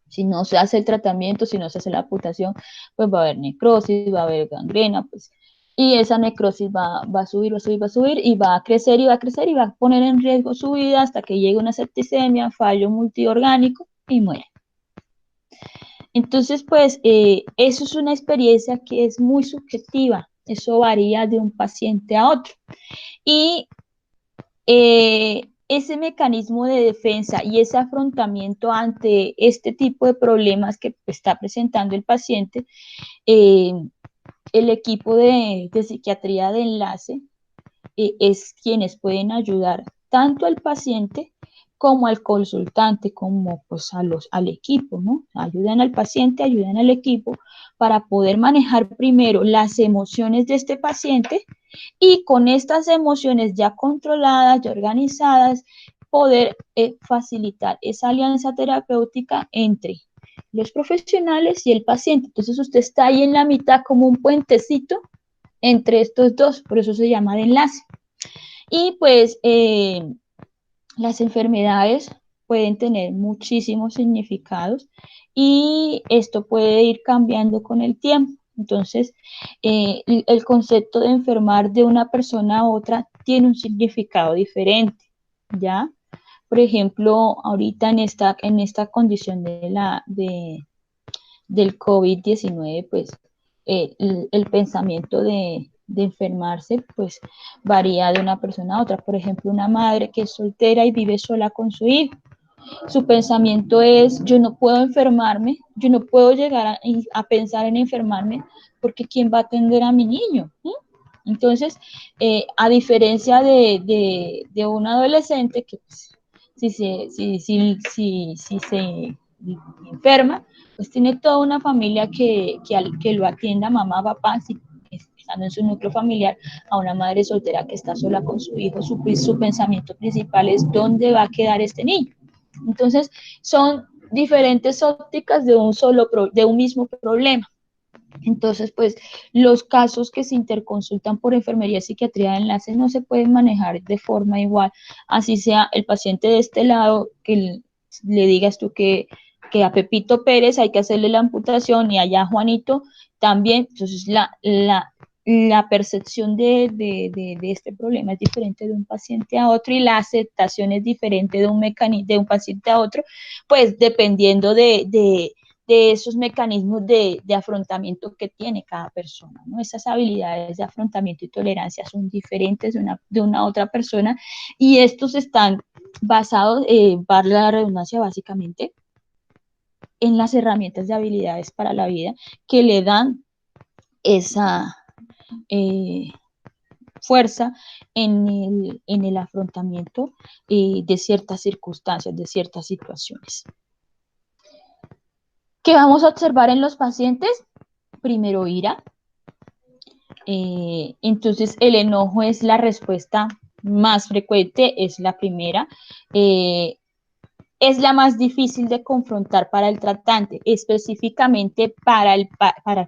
Speaker 1: Si no se hace el tratamiento, si no se hace la amputación, pues va a haber necrosis, va a haber gangrena, pues, y esa necrosis va a subir, va a subir, va a subir, y va a crecer, y va a crecer, y va a poner en riesgo su vida hasta que llegue una septicemia, fallo multiorgánico, y muere. Entonces, pues, eso es una experiencia que es muy subjetiva, eso varía de un paciente a otro. Y ese mecanismo de defensa y ese afrontamiento ante este tipo de problemas que está presentando el paciente, el equipo de psiquiatría de enlace es quienes pueden ayudar tanto al paciente como al consultante, como pues al equipo, ¿no? Ayudan al paciente, ayudan al equipo para poder manejar primero las emociones de este paciente y con estas emociones ya controladas, ya organizadas, poder facilitar esa alianza terapéutica entre los profesionales y el paciente. Entonces usted está ahí en la mitad como un puentecito entre estos dos, por eso se llama de enlace. Y pues las enfermedades pueden tener muchísimos significados y esto puede ir cambiando con el tiempo. Entonces, el concepto de enfermar de una persona a otra tiene un significado diferente, ¿ya? Por ejemplo, ahorita en esta condición del COVID-19, pues el pensamiento de enfermarse, pues varía de una persona a otra. Por ejemplo, una madre que es soltera y vive sola con su hijo. Su pensamiento es, yo no puedo enfermarme, yo no puedo llegar a pensar en enfermarme porque ¿quién va a atender a mi niño? ¿Sí? Entonces, a diferencia de un adolescente que pues, si se enferma, pues tiene toda una familia que lo atienda, mamá, papá, si estando en su núcleo familiar, a una madre soltera que está sola con su hijo, su pensamiento principal es ¿dónde va a quedar este niño? Entonces, son diferentes ópticas de un mismo problema. Entonces, pues los casos que se interconsultan por enfermería y psiquiatría de enlace no se pueden manejar de forma igual, así sea el paciente de este lado, que le digas tú que a Pepito Pérez hay que hacerle la amputación y allá a Juanito también. Entonces, la percepción de este problema es diferente de un paciente a otro y la aceptación es diferente de un paciente a otro, pues dependiendo de esos mecanismos de afrontamiento que tiene cada persona, ¿no? Esas habilidades de afrontamiento y tolerancia son diferentes de una a otra persona y estos están basados, valga la redundancia, básicamente, en las herramientas de habilidades para la vida que le dan esa fuerza en el afrontamiento de ciertas circunstancias, de ciertas situaciones. ¿Qué vamos a observar en los pacientes? Primero, ira. Entonces, el enojo es la respuesta más frecuente, es la primera. Es la más difícil de confrontar para el tratante, específicamente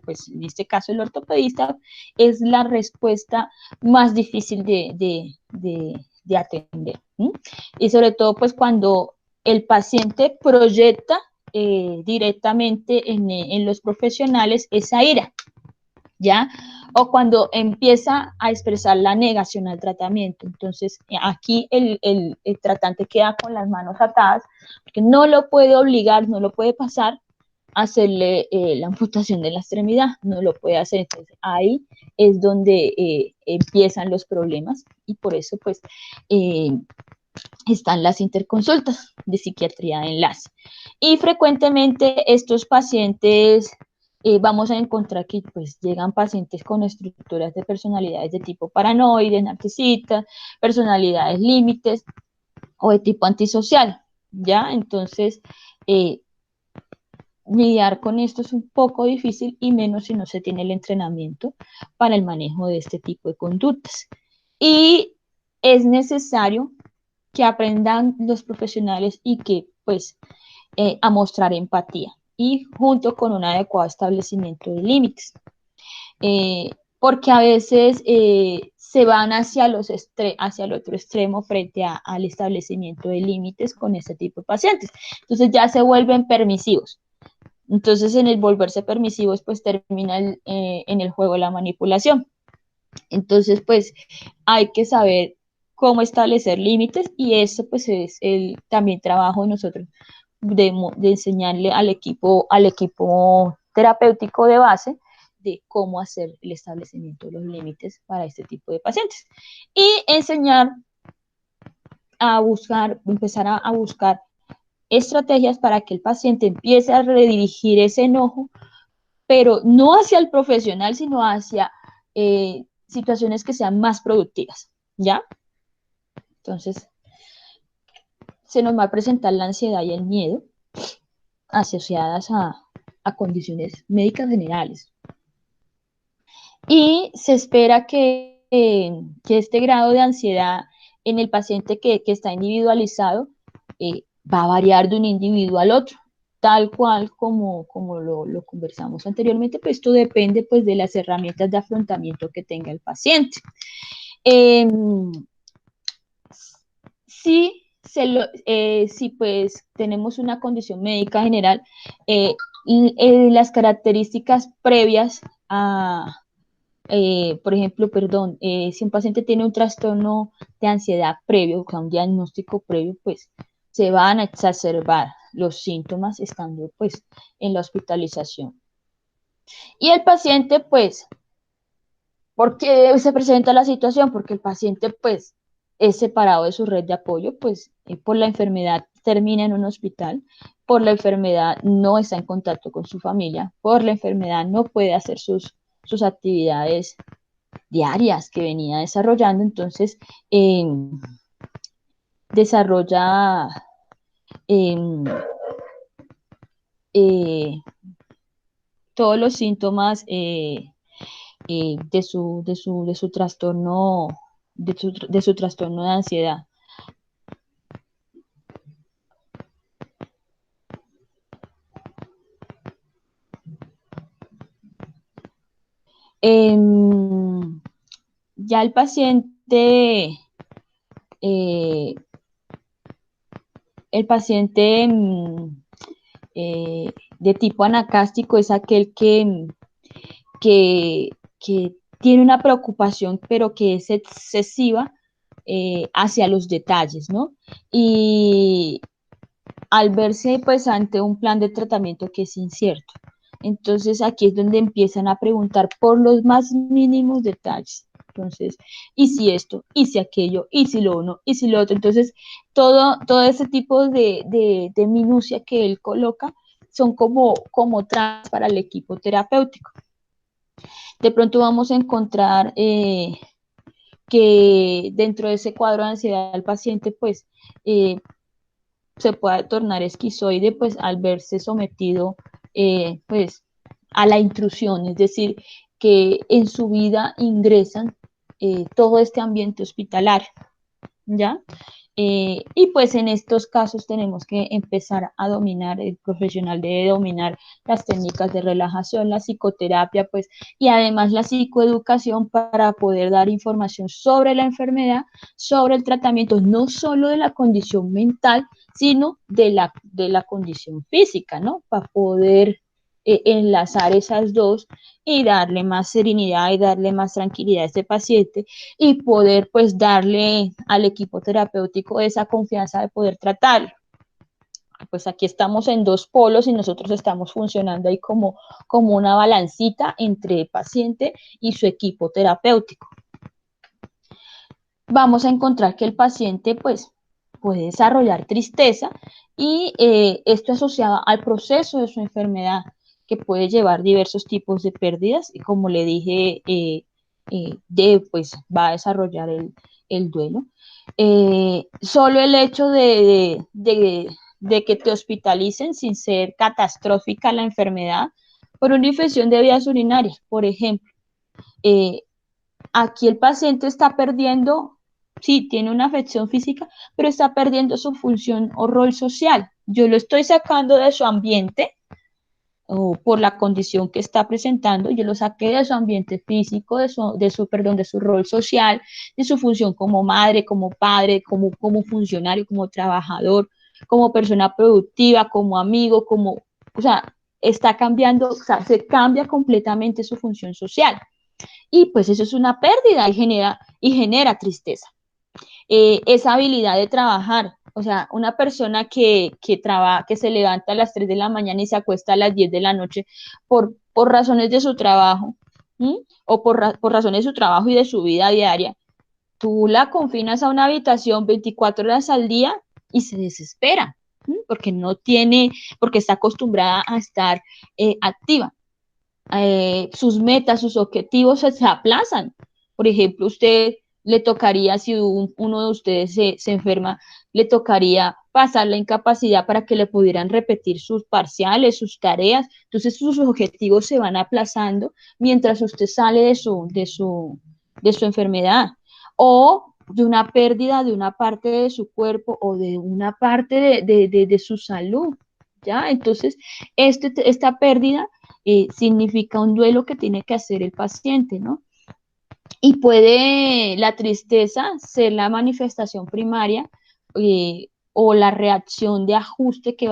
Speaker 1: pues, en este caso el ortopedista, es la respuesta más difícil de atender. ¿Sí? Y sobre todo, pues cuando el paciente proyecta directamente en los profesionales esa ira, ¿ya? O cuando empieza a expresar la negación al tratamiento. Entonces, aquí el tratante queda con las manos atadas, porque no lo puede obligar, no lo puede pasar a hacerle la amputación de la extremidad, no lo puede hacer. Entonces, ahí es donde empiezan los problemas y por eso, pues, están las interconsultas de psiquiatría de enlace. Y frecuentemente estos pacientes vamos a encontrar que pues llegan pacientes con estructuras de personalidades de tipo paranoide, narcisista, personalidades límites o de tipo antisocial, ¿ya? Entonces, lidiar con esto es un poco difícil y menos si no se tiene el entrenamiento para el manejo de este tipo de conductas. Y es necesario que aprendan los profesionales y que pues a mostrar empatía y junto con un adecuado establecimiento de límites. Porque a veces se van hacia el otro extremo frente al establecimiento de límites con este tipo de pacientes. Entonces ya se vuelven permisivos. Entonces en el volverse permisivos pues termina en el juego de la manipulación. Entonces pues hay que saber cómo establecer límites y eso pues es el también trabajo de nosotros de enseñarle al equipo terapéutico de base de cómo hacer el establecimiento de los límites para este tipo de pacientes y enseñar a buscar, empezar a buscar estrategias para que el paciente empiece a redirigir ese enojo, pero no hacia el profesional, sino hacia situaciones que sean más productivas, ¿ya? Entonces, se nos va a presentar la ansiedad y el miedo asociadas a condiciones médicas generales. Y se espera que este grado de ansiedad en el paciente que está individualizado va a variar de un individuo al otro, tal cual como lo conversamos anteriormente, pues esto depende pues de las herramientas de afrontamiento que tenga el paciente. Si pues tenemos una condición médica general, las características previas por ejemplo, si un paciente tiene un trastorno de ansiedad previo, o sea, un diagnóstico previo, pues se van a exacerbar los síntomas estando pues en la hospitalización. Y el paciente, pues, ¿por qué se presenta la situación? Porque el paciente, pues, es separado de su red de apoyo, pues, por la enfermedad termina en un hospital, por la enfermedad no está en contacto con su familia, por la enfermedad no puede hacer sus actividades diarias que venía desarrollando, entonces desarrolla eh, todos los síntomas de su trastorno, de su trastorno de ansiedad. Ya el paciente, eh, el paciente de tipo anacástico es aquel que, que tiene una preocupación, pero que es excesiva hacia los detalles, ¿no? Y al verse pues ante un plan de tratamiento que es incierto. Entonces aquí es donde empiezan a preguntar por los más mínimos detalles. Entonces, ¿y si esto? ¿Y si aquello? ¿Y si lo uno? ¿Y si lo otro? Entonces, todo ese tipo de minucia que él coloca son como trampas para el equipo terapéutico. De pronto vamos a encontrar que dentro de ese cuadro de ansiedad el paciente pues se pueda tornar esquizoide pues al verse sometido pues a la intrusión, es decir, que en su vida ingresan todo este ambiente hospitalario, ¿ya? Y pues en estos casos tenemos que empezar a dominar, el profesional debe dominar las técnicas de relajación, la psicoterapia, pues, y además la psicoeducación para poder dar información sobre la enfermedad, sobre el tratamiento, no solo de la condición mental, sino de la condición física, ¿no? Para poder enlazar esas dos y darle más serenidad y darle más tranquilidad a este paciente y poder pues darle al equipo terapéutico esa confianza de poder tratarlo. Pues aquí estamos en dos polos y nosotros estamos funcionando ahí como una balancita entre el paciente y su equipo terapéutico. Vamos a encontrar que el paciente pues puede desarrollar tristeza y esto asociado al proceso de su enfermedad que puede llevar diversos tipos de pérdidas y como le dije, pues va a desarrollar el duelo. Solo el hecho de que te hospitalicen sin ser catastrófica la enfermedad por una infección de vías urinarias, por ejemplo, eh, aquí el paciente está perdiendo, sí, tiene una afección física, pero está perdiendo su función o rol social. Yo lo estoy sacando de su ambiente o por la condición que está presentando, yo lo saqué de su ambiente físico, de su rol social, de su función como madre, como padre, como funcionario, como trabajador, como persona productiva, como amigo, o sea, está cambiando, o sea, se cambia completamente su función social. Y pues eso es una pérdida y genera tristeza. Esa habilidad de trabajar, o sea, una persona que se levanta a las 3 de la mañana y se acuesta a las 10 de la noche por razones de su trabajo, ¿sí? O por razones de su trabajo y de su vida diaria, tú la confinas a una habitación 24 horas al día y se desespera, ¿sí? Porque está acostumbrada a estar activa. Sus metas, sus objetivos se aplazan. Por ejemplo, usted le tocaría, si uno de ustedes se enferma, le tocaría pasar la incapacidad para que le pudieran repetir sus parciales, sus tareas. Entonces sus objetivos se van aplazando mientras usted sale de su enfermedad. O de una pérdida de una parte de su cuerpo o de una parte de su salud. ¿Ya? Entonces, esta pérdida significa un duelo que tiene que hacer el paciente, ¿no? Y puede la tristeza ser la manifestación primaria o la reacción de ajuste que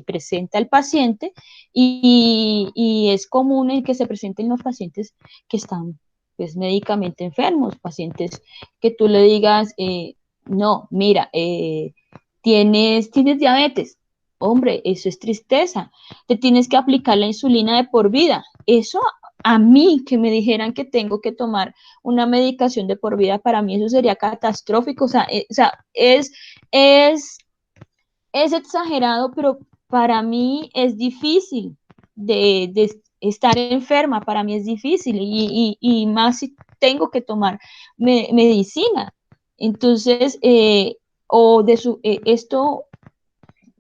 Speaker 1: presenta el paciente y es común el que se presenten los pacientes que están pues médicamente enfermos, pacientes que tú le digas, no, mira, tienes diabetes, hombre, eso es tristeza, te tienes que aplicar la insulina de por vida, eso a mí que me dijeran que tengo que tomar una medicación de por vida, para mí eso sería catastrófico, es, es exagerado, pero para mí es difícil de estar enferma, para mí es difícil y más si tengo que tomar medicina. Entonces, esto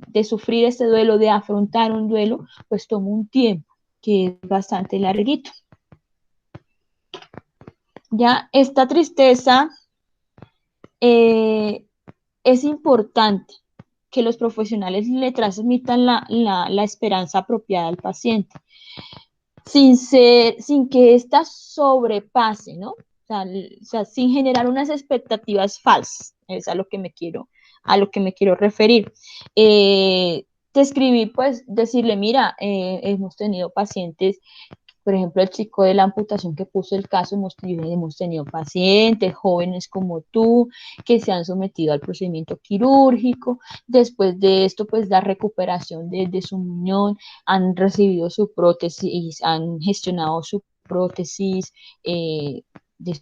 Speaker 1: de sufrir este duelo, de afrontar un duelo, pues toma un tiempo que es bastante larguito. Ya esta tristeza es importante que los profesionales le transmitan la esperanza apropiada al paciente, sin que ésta sobrepase, ¿no? O sea, sin generar unas expectativas falsas, es a lo que me quiero referir. Describir, pues, decirle, mira, hemos tenido pacientes Por ejemplo, el chico de la amputación que puso el caso, hemos tenido pacientes jóvenes como tú que se han sometido al procedimiento quirúrgico. Después de esto, pues la recuperación de su muñón, han recibido su prótesis, han gestionado su prótesis de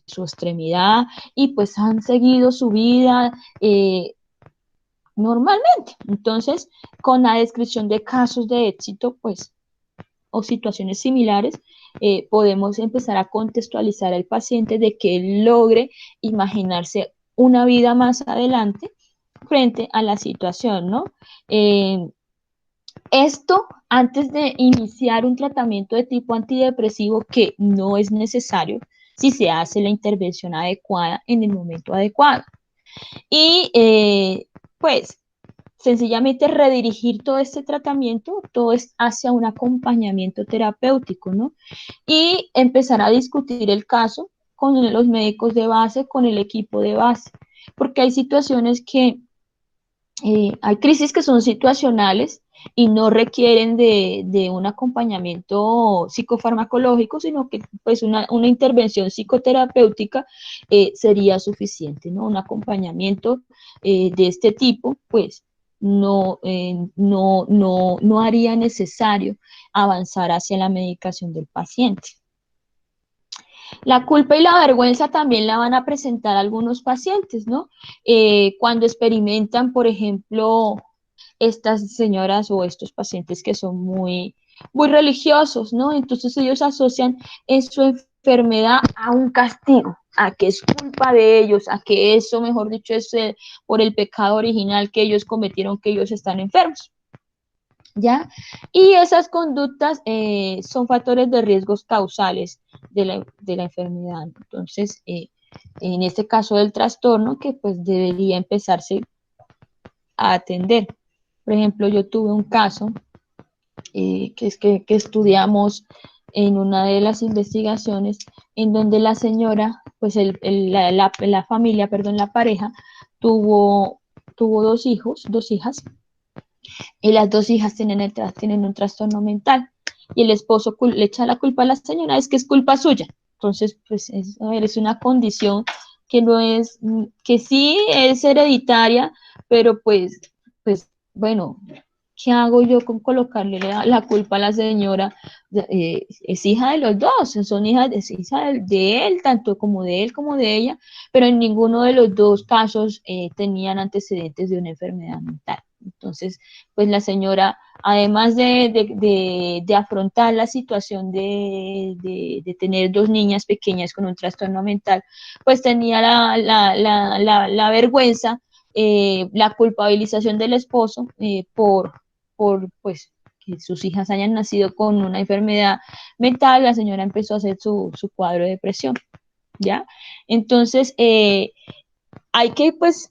Speaker 1: su extremidad y pues han seguido su vida normalmente. Entonces, con la descripción de casos de éxito, pues o situaciones similares, podemos empezar a contextualizar al paciente de que él logre imaginarse una vida más adelante frente a la situación, ¿no? Esto antes de iniciar un tratamiento de tipo antidepresivo que no es necesario si se hace la intervención adecuada en el momento adecuado. Y pues sencillamente redirigir todo este tratamiento, todo es hacia un acompañamiento terapéutico, ¿no? Y empezar a discutir el caso con los médicos de base, con el equipo de base, porque hay situaciones que, hay crisis que son situacionales y no requieren de un acompañamiento psicofarmacológico, sino que pues una intervención psicoterapéutica sería suficiente, ¿no? Un acompañamiento de este tipo, pues no haría necesario avanzar hacia la medicación del paciente. La culpa y la vergüenza también la van a presentar algunos pacientes, ¿no? Cuando experimentan, por ejemplo, estas señoras o estos pacientes que son muy religiosos, ¿no? Entonces ellos asocian en su enfermedad a un castigo, a que es culpa de ellos, a que eso, mejor dicho, es por el pecado original que ellos cometieron, que ellos están enfermos. ¿Ya? Y esas conductas son factores de riesgos causales de la enfermedad. Entonces, en este caso del trastorno, que pues debería empezarse a atender. Por ejemplo, yo tuve un caso que estudiamos en una de las investigaciones en donde la señora, pues la familia, perdón, la pareja, tuvo dos hijos, dos hijas, y las dos hijas tienen un trastorno mental y el esposo le echa la culpa a la señora, es que es culpa suya. Entonces, pues a ver, es una condición que no es, que sí es hereditaria, pero pues bueno, ¿qué hago yo con colocarle la culpa a la señora? Es hija de los dos, son hijas, es hija de él, tanto como de él como de ella, pero en ninguno de los dos casos tenían antecedentes de una enfermedad mental. Entonces, pues la señora, además de afrontar la situación de tener dos niñas pequeñas con un trastorno mental, pues tenía la vergüenza, la culpabilización del esposo pues, que sus hijas hayan nacido con una enfermedad mental. La señora empezó a hacer su cuadro de depresión, ¿ya? Entonces, hay que pues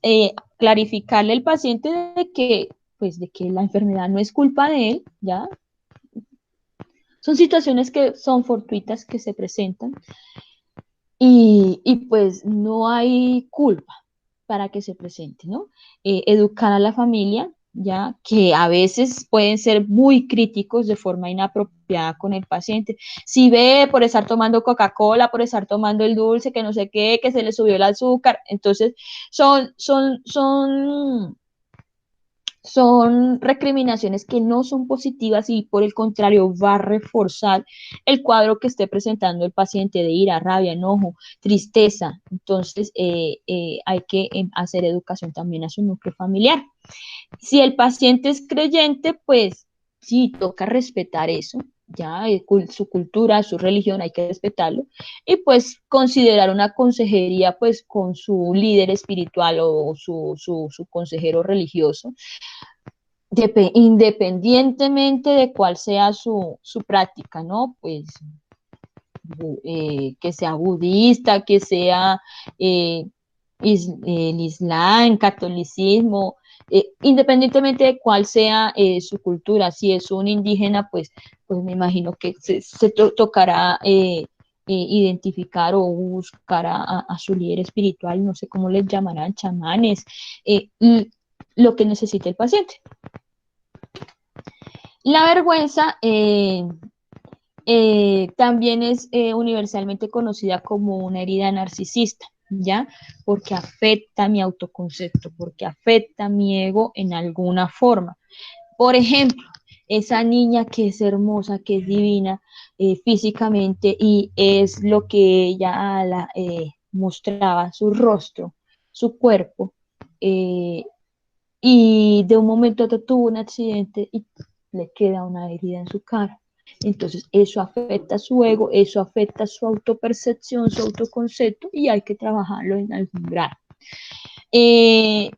Speaker 1: clarificarle al paciente de que la enfermedad no es culpa de él, ¿ya? Son situaciones que son fortuitas que se presentan y pues no hay culpa para que se presente, ¿no? Educar a la familia, ya que a veces pueden ser muy críticos de forma inapropiada con el paciente. Si ve por estar tomando Coca-Cola, por estar tomando el dulce, que no sé qué, que se le subió el azúcar, entonces son recriminaciones que no son positivas y por el contrario va a reforzar el cuadro que esté presentando el paciente de ira, rabia, enojo, tristeza. Entonces hay que hacer educación también a su núcleo familiar. Si el paciente es creyente, pues sí, toca respetar eso, ya su cultura, su religión, hay que respetarlo, y pues considerar una consejería pues con su líder espiritual o su consejero religioso, independientemente de cuál sea su práctica, ¿no? Pues que sea budista, que sea eh, el Islam, catolicismo, independientemente de cuál sea su cultura, si es un indígena, pues me imagino que se tocará identificar o buscar a su líder espiritual, no sé cómo les llamarán, chamanes, lo que necesite el paciente. La vergüenza También es universalmente conocida como una herida narcisista, ¿ya? Porque afecta mi autoconcepto, porque afecta mi ego en alguna forma. Por ejemplo, esa niña que es hermosa, que es divina físicamente y es lo que ella mostraba, su rostro, su cuerpo, eh, y de un momento a otro tuvo un accidente y le queda una herida en su cara. Entonces, eso afecta su ego, eso afecta su autopercepción, su autoconcepto y hay que trabajarlo en algún grado. Eh,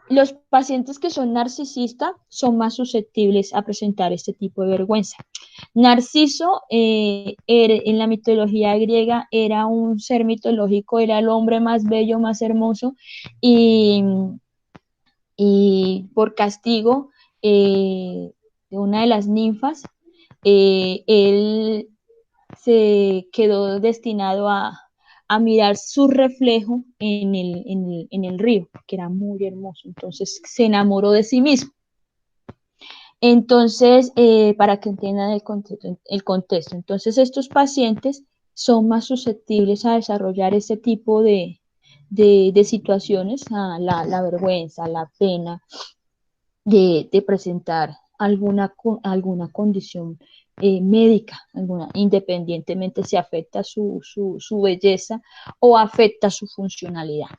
Speaker 1: los pacientes que son narcisistas son más susceptibles a presentar este tipo de vergüenza. Narciso en la mitología griega era un ser mitológico, era el hombre más bello, más hermoso y, y por castigo de una de las ninfas, él se quedó destinado a mirar su reflejo en el río, que era muy hermoso. Entonces se enamoró de sí mismo. Entonces, para que entiendan el contexto, entonces estos pacientes son más susceptibles a desarrollar este tipo de situaciones, a la vergüenza, la pena, de presentar alguna condición médica, independientemente si afecta su belleza o afecta su funcionalidad.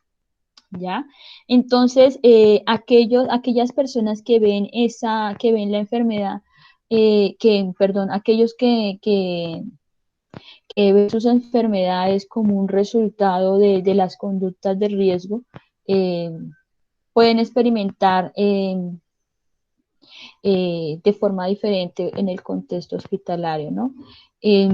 Speaker 1: ¿Ya? Entonces, aquellas personas que ven la enfermedad, perdón, aquellos que ven sus enfermedades como un resultado de las conductas de riesgo, eh, pueden experimentar de forma diferente en el contexto hospitalario, ¿no? Eh,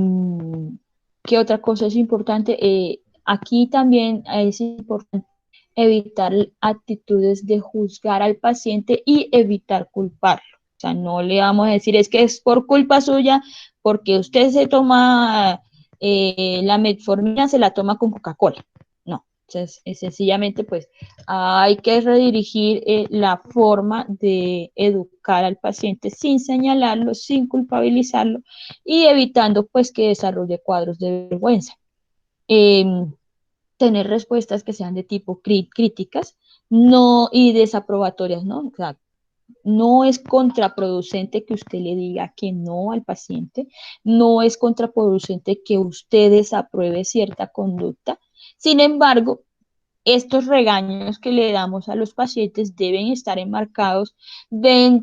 Speaker 1: ¿Qué otra cosa es importante? Aquí también es importante evitar actitudes de juzgar al paciente y evitar culparlo. O sea, no le vamos a decir es que es por culpa suya porque usted se toma la metformina, se la toma con Coca-Cola. No, entonces, sencillamente pues hay que redirigir la forma de educar al paciente sin señalarlo, sin culpabilizarlo y evitando pues que desarrolle cuadros de vergüenza. Eh, Tener respuestas que sean de tipo críticas no, y desaprobatorias, ¿no? O sea, no es contraproducente que usted le diga que no al paciente, no es contraproducente que usted desapruebe cierta conducta. Sin embargo, estos regaños que le damos a los pacientes deben estar enmarcados de,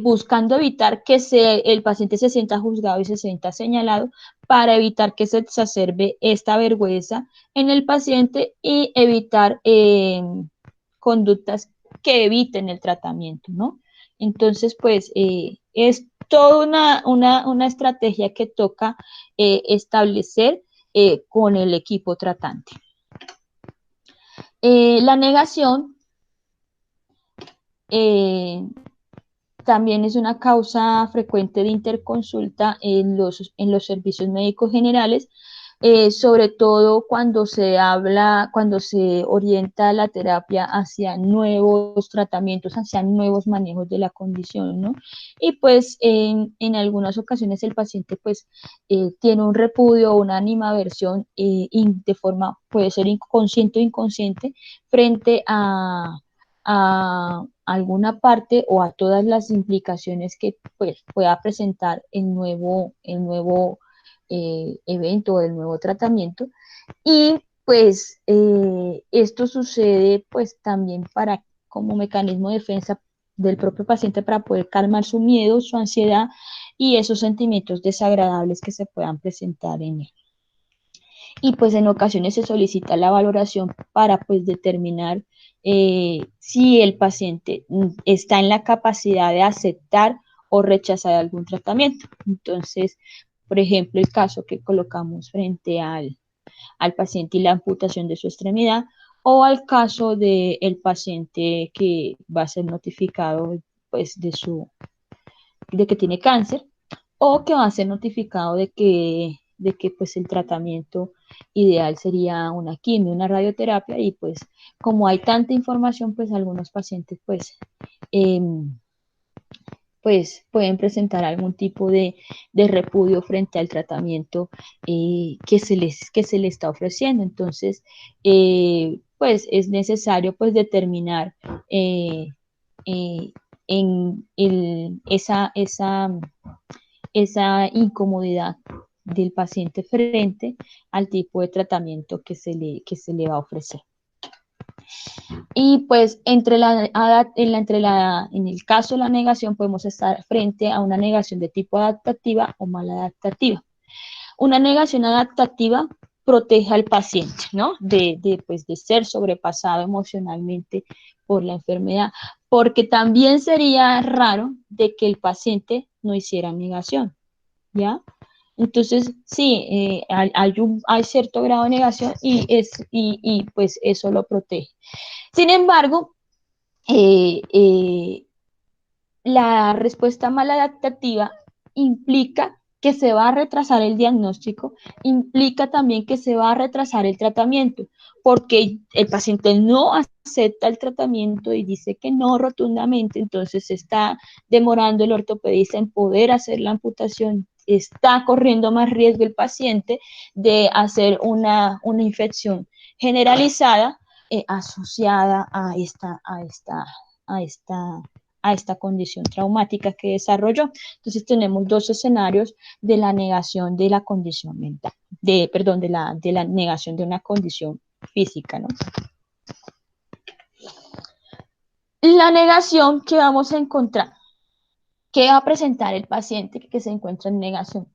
Speaker 1: buscando evitar que el paciente se sienta juzgado y se sienta señalado para evitar que se exacerbe esta vergüenza en el paciente y evitar conductas que eviten el tratamiento, ¿no? Entonces, pues es toda una estrategia que toca establecer con el equipo tratante. La negación eh, también es una causa frecuente de interconsulta en los servicios médicos generales, sobre todo cuando se orienta la terapia hacia nuevos tratamientos, hacia nuevos manejos de la condición, ¿no? Y pues en algunas ocasiones el paciente pues tiene un repudio o una animaversión de forma, puede ser inconsciente o inconsciente, frente a alguna parte o a todas las implicaciones que pues, pueda presentar el nuevo evento o el nuevo tratamiento. Y pues esto sucede pues también para como mecanismo de defensa del propio paciente para poder calmar su miedo, su ansiedad y esos sentimientos desagradables que se puedan presentar en él. Y pues en ocasiones se solicita la valoración para pues determinar si el paciente está en la capacidad de aceptar o rechazar algún tratamiento. Entonces, por ejemplo, el caso que colocamos frente al paciente y la amputación de su extremidad, o al caso del paciente que va a ser notificado pues de que tiene cáncer o que va a ser notificado de que pues el tratamiento ideal sería una quimio, una radioterapia y pues como hay tanta información pues algunos pacientes pues eh, pues pueden presentar algún tipo de repudio frente al tratamiento que se les está ofreciendo. Entonces, pues es necesario pues determinar eh, eh, esa incomodidad del paciente frente al tipo de tratamiento que se le va a ofrecer. Y pues en el caso de la negación podemos estar frente a una negación de tipo adaptativa o maladaptativa. Una negación adaptativa protege al paciente, ¿no? Pues, de ser sobrepasado emocionalmente por la enfermedad, porque también sería raro de que el paciente no hiciera negación, ¿ya? Entonces, sí, hay cierto grado de negación y pues eso lo protege. Sin embargo, eh, eh, la respuesta maladaptativa implica que se va a retrasar el diagnóstico, implica también que se va a retrasar el tratamiento, porque el paciente no acepta el tratamiento y dice que no rotundamente, entonces se está demorando el ortopedista en poder hacer la amputación, está corriendo más riesgo el paciente de hacer una infección generalizada asociada a esta a esta condición traumática que desarrolló. Entonces tenemos dos escenarios de la negación de la condición mental, perdón, de la negación de una condición física, ¿no? La negación que vamos a encontrar, ¿qué va a presentar el paciente que se encuentra en negación?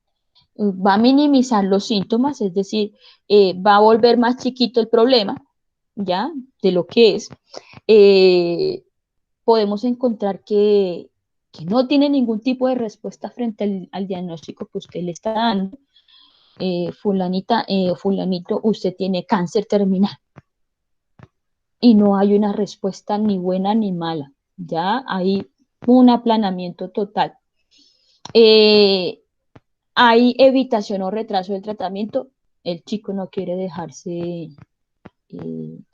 Speaker 1: Va a minimizar los síntomas, es decir, va a volver más chiquito el problema, ¿ya? De lo que es. Podemos encontrar que no tiene ningún tipo de respuesta frente al diagnóstico que usted le está dando. Fulanita, fulanito, usted tiene cáncer terminal y no hay una respuesta ni buena ni mala, ya hay un aplanamiento total. Hay evitación o retraso del tratamiento, el chico no quiere dejarse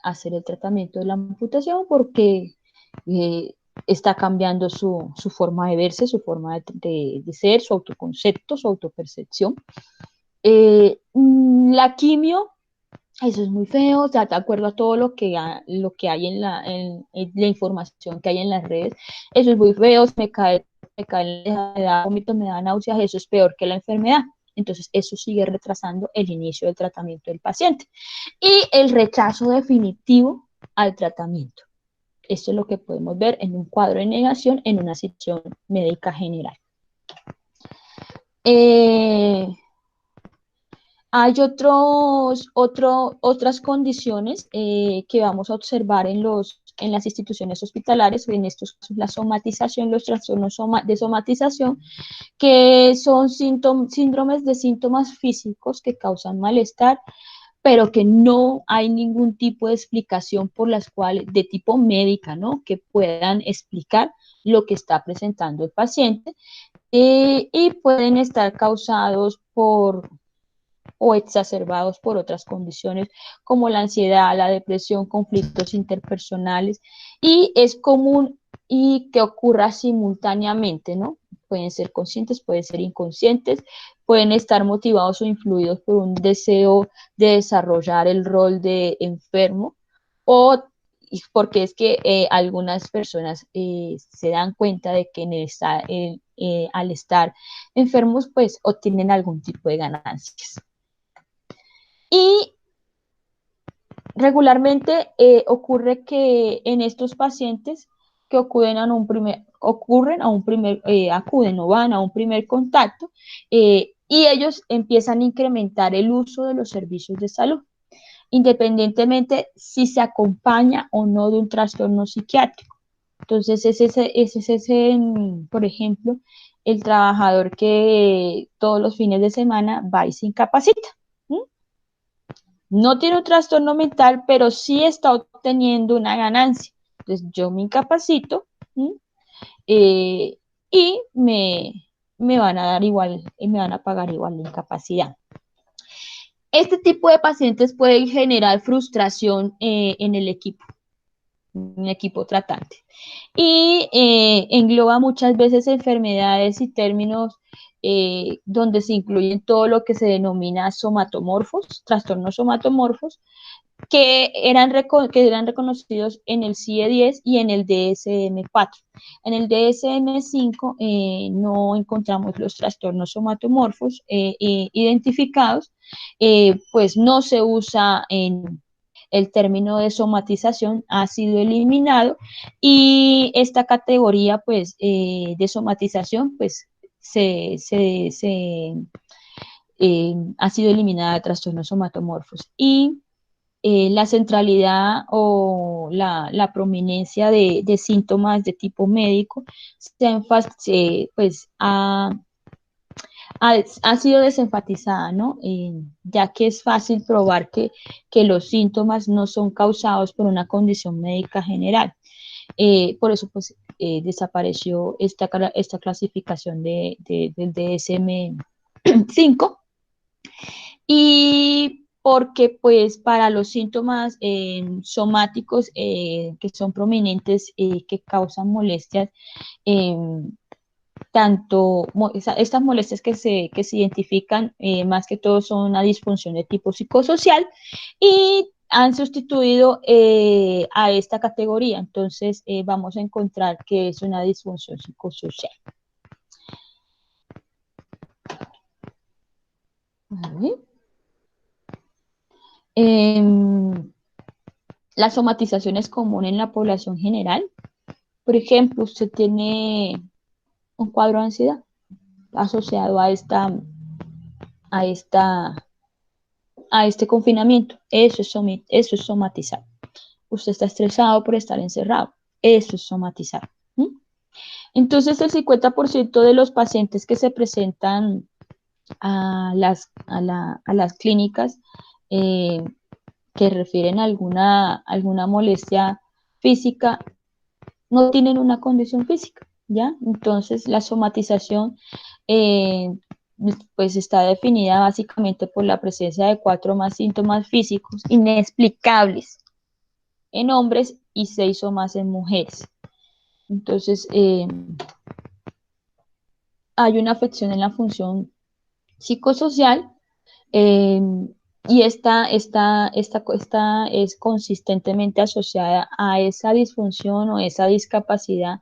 Speaker 1: hacer el tratamiento de la amputación porque está cambiando su forma de verse, su forma de ser, su autoconcepto, su autopercepción. La quimio, eso es muy feo, o sea, de acuerdo a todo lo que hay en la información que hay en las redes, eso es muy feo, me cae, me da vómito, me da náuseas, eso es peor que la enfermedad. Entonces, eso sigue retrasando el inicio del tratamiento del paciente. Y el rechazo definitivo al tratamiento. Esto es lo que podemos ver en un cuadro de negación en una situación médica general. Eh, Hay otras condiciones que vamos a observar en las instituciones hospitalarias, en estos casos la somatización, los trastornos de somatización, que son síndromes de síntomas físicos que causan malestar, pero que no hay ningún tipo de explicación por las cuales, de tipo médica, ¿no? Que puedan explicar lo que está presentando el paciente y pueden estar causados o exacerbados por otras condiciones como la ansiedad, la depresión, conflictos interpersonales y es común y que ocurra simultáneamente, ¿no? Pueden ser conscientes, pueden ser inconscientes, pueden estar motivados o influidos por un deseo de desarrollar el rol de enfermo o porque es que algunas personas se dan cuenta de que al estar enfermos pues obtienen algún tipo de ganancias. Y regularmente ocurre que en estos pacientes que acuden o van a un primer contacto y ellos empiezan a incrementar el uso de los servicios de salud, independientemente si se acompaña o no de un trastorno psiquiátrico. Entonces, por ejemplo, el trabajador que todos los fines de semana va y se incapacita. ¿Sí? No tiene un trastorno mental, pero sí está obteniendo una ganancia. Entonces yo me incapacito eh, y me van a dar igual, y me van a pagar igual la incapacidad. Este tipo de pacientes pueden generar frustración en el equipo. un equipo tratante. Y engloba muchas veces enfermedades y términos donde se incluyen todo lo que se denomina somatomorfos, trastornos somatomorfos, que eran reconocidos en el CIE-10 y en el DSM-4. En el DSM-5 no encontramos los trastornos somatomorfos identificados, pues no se usa en el término de somatización, ha sido eliminado y esta categoría pues de somatización pues ha sido eliminada de trastornos somatomorfos. Y la centralidad o la prominencia de síntomas de tipo médico pues, ha sido desenfatizada, ¿no? Ya que es fácil probar que los síntomas no son causados por una condición médica general. Por eso, pues, desapareció esta clasificación del DSM-5 y porque pues para los síntomas somáticos que son prominentes, que causan molestias, eh, estas molestias que se identifican más que todo son una disfunción de tipo psicosocial y han sustituido a esta categoría. Entonces vamos a encontrar que es una disfunción psicosocial. ¿Vale? La somatización es común en la población general. Por ejemplo, usted tiene un cuadro de ansiedad asociado a esta, a este confinamiento. Eso es somatizar. Usted está estresado por estar encerrado. Eso es somatizar. Entonces, el 50% de los pacientes que se presentan a las clínicas que refieren a alguna molestia física no tienen una condición física, ¿ya? Entonces, la somatización pues está definida básicamente por la presencia de 4 o más síntomas físicos inexplicables en hombres y 6 o más en mujeres. Entonces, hay una afección en la función psicosocial eh, y esta es consistentemente asociada a esa disfunción o esa discapacidad,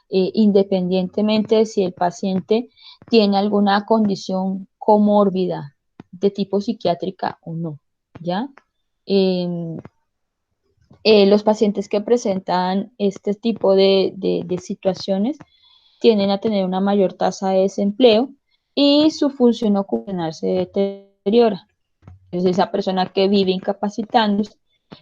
Speaker 1: independientemente de si el paciente tiene alguna condición comórbida de tipo psiquiátrica o no, ¿ya? Eh, los pacientes que presentan este tipo de situaciones tienden a tener una mayor tasa de desempleo y su función ocupacional se deteriora. Es esa persona que vive incapacitándose.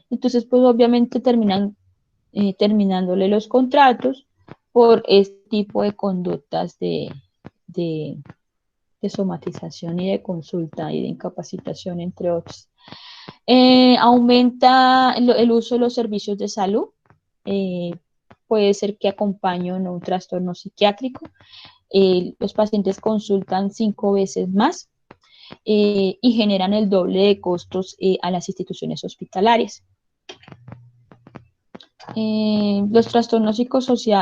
Speaker 1: Entonces, pues obviamente terminándole los contratos por este tipo de conductas de, de somatización y de consulta y de incapacitación, entre otros. Aumenta el uso de los servicios de salud. Eh, Puede ser que acompañen un trastorno psiquiátrico. Los pacientes consultan 5 veces más y generan el doble de costos a las instituciones hospitalarias. Los trastornos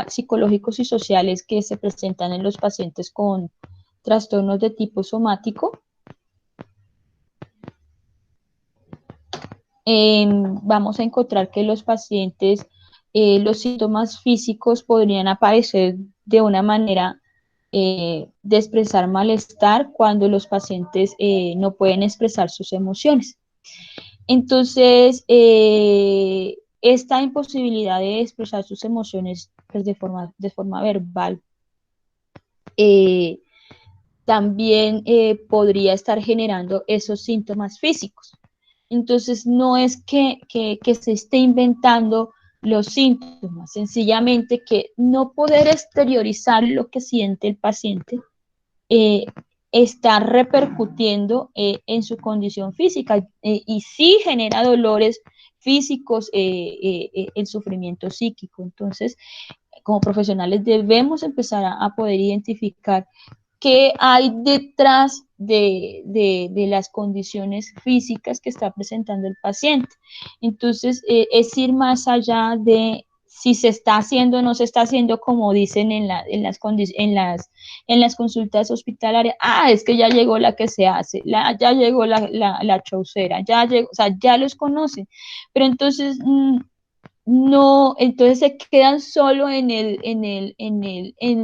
Speaker 1: psicológicos y sociales que se presentan en los pacientes con trastornos de tipo somático. Vamos a encontrar que los pacientes, los síntomas físicos podrían aparecer de una manera de expresar malestar cuando los pacientes no pueden expresar sus emociones. Entonces, esta imposibilidad de expresar sus emociones pues, de forma verbal también podría estar generando esos síntomas físicos. Entonces, no es que se esté inventando los síntomas, sencillamente que no poder exteriorizar lo que siente el paciente eh, está repercutiendo en su condición física y sí genera dolores físicos, el sufrimiento psíquico. Entonces, como profesionales debemos empezar a poder identificar qué hay detrás de las condiciones físicas que está presentando el paciente. Entonces, es ir más allá si se está haciendo o no se está haciendo como dicen en las consultas hospitalarias. Ah, es que ya llegó la que se hace, ya llegó la chaucera, ya llegó, o sea, ya los conocen. Pero entonces, no, entonces se quedan solo en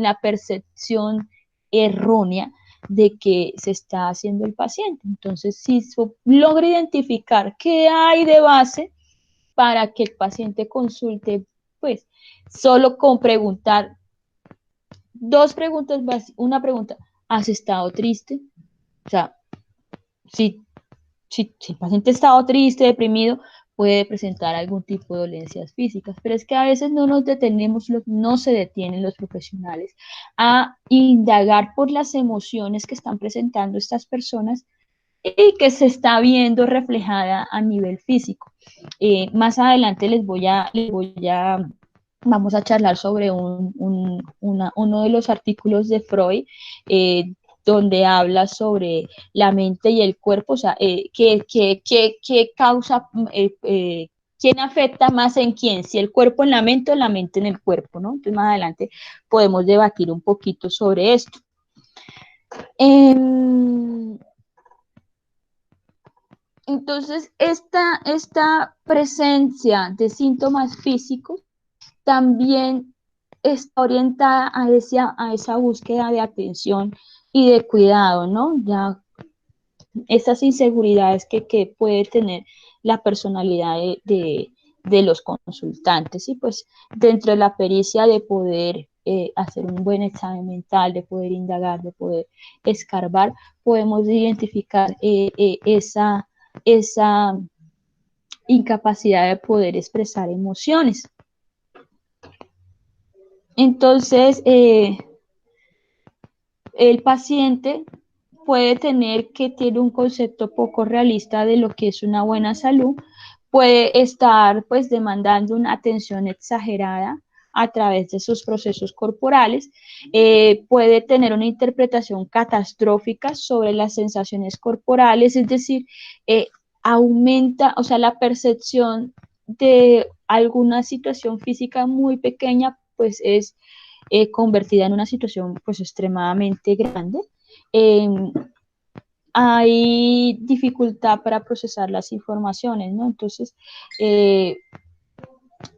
Speaker 1: la percepción errónea de que se está haciendo el paciente. Entonces, si logra identificar qué hay de base para que el paciente consulte, pues solo con preguntar dos preguntas básicas. Una pregunta, ¿has estado triste? O sea, si si el paciente ha estado triste, deprimido, puede presentar algún tipo de dolencias físicas, pero es que a veces no nos detenemos, no se detienen los profesionales a indagar por las emociones que están presentando estas personas y que se está viendo reflejada a nivel físico. Más adelante vamos a charlar sobre uno de los artículos de Freud, donde habla sobre la mente y el cuerpo, o sea, qué causa, quién afecta más en quién, si el cuerpo en la mente o la mente en el cuerpo, ¿no? Entonces más adelante podemos debatir un poquito sobre esto. Entonces, esta presencia de síntomas físicos también está orientada a esa búsqueda de atención y de cuidado, ¿no? Ya esas inseguridades que puede tener la personalidad de los consultantes y pues dentro de la pericia de poder hacer un buen examen mental, de poder indagar, de poder escarbar, podemos identificar esa incapacidad de poder expresar emociones. Entonces, el paciente puede tener que tiene un concepto poco realista de lo que es una buena salud, puede estar pues demandando una atención exagerada a través de sus procesos corporales, puede tener una interpretación catastrófica sobre las sensaciones corporales, es decir, aumenta, o sea, la percepción de alguna situación física muy pequeña, pues es convertida en una situación pues extremadamente grande. Eh, hay dificultad para procesar las informaciones, ¿no? Entonces,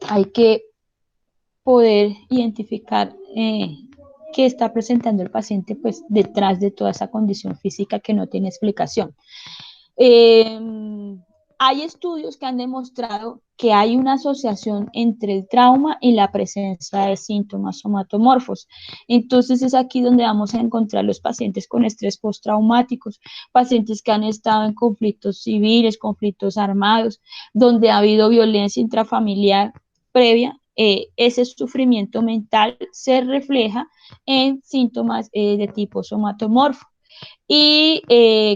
Speaker 1: hay que poder identificar qué está presentando el paciente, pues, detrás de toda esa condición física que no tiene explicación. Eh, hay estudios que han demostrado que hay una asociación entre el trauma y la presencia de síntomas somatomorfos. Entonces es aquí donde vamos a encontrar los pacientes con estrés postraumáticos, pacientes que han estado en conflictos civiles, conflictos armados, donde ha habido violencia intrafamiliar previa. Ese sufrimiento mental se refleja en síntomas de tipo somatomorfo. Y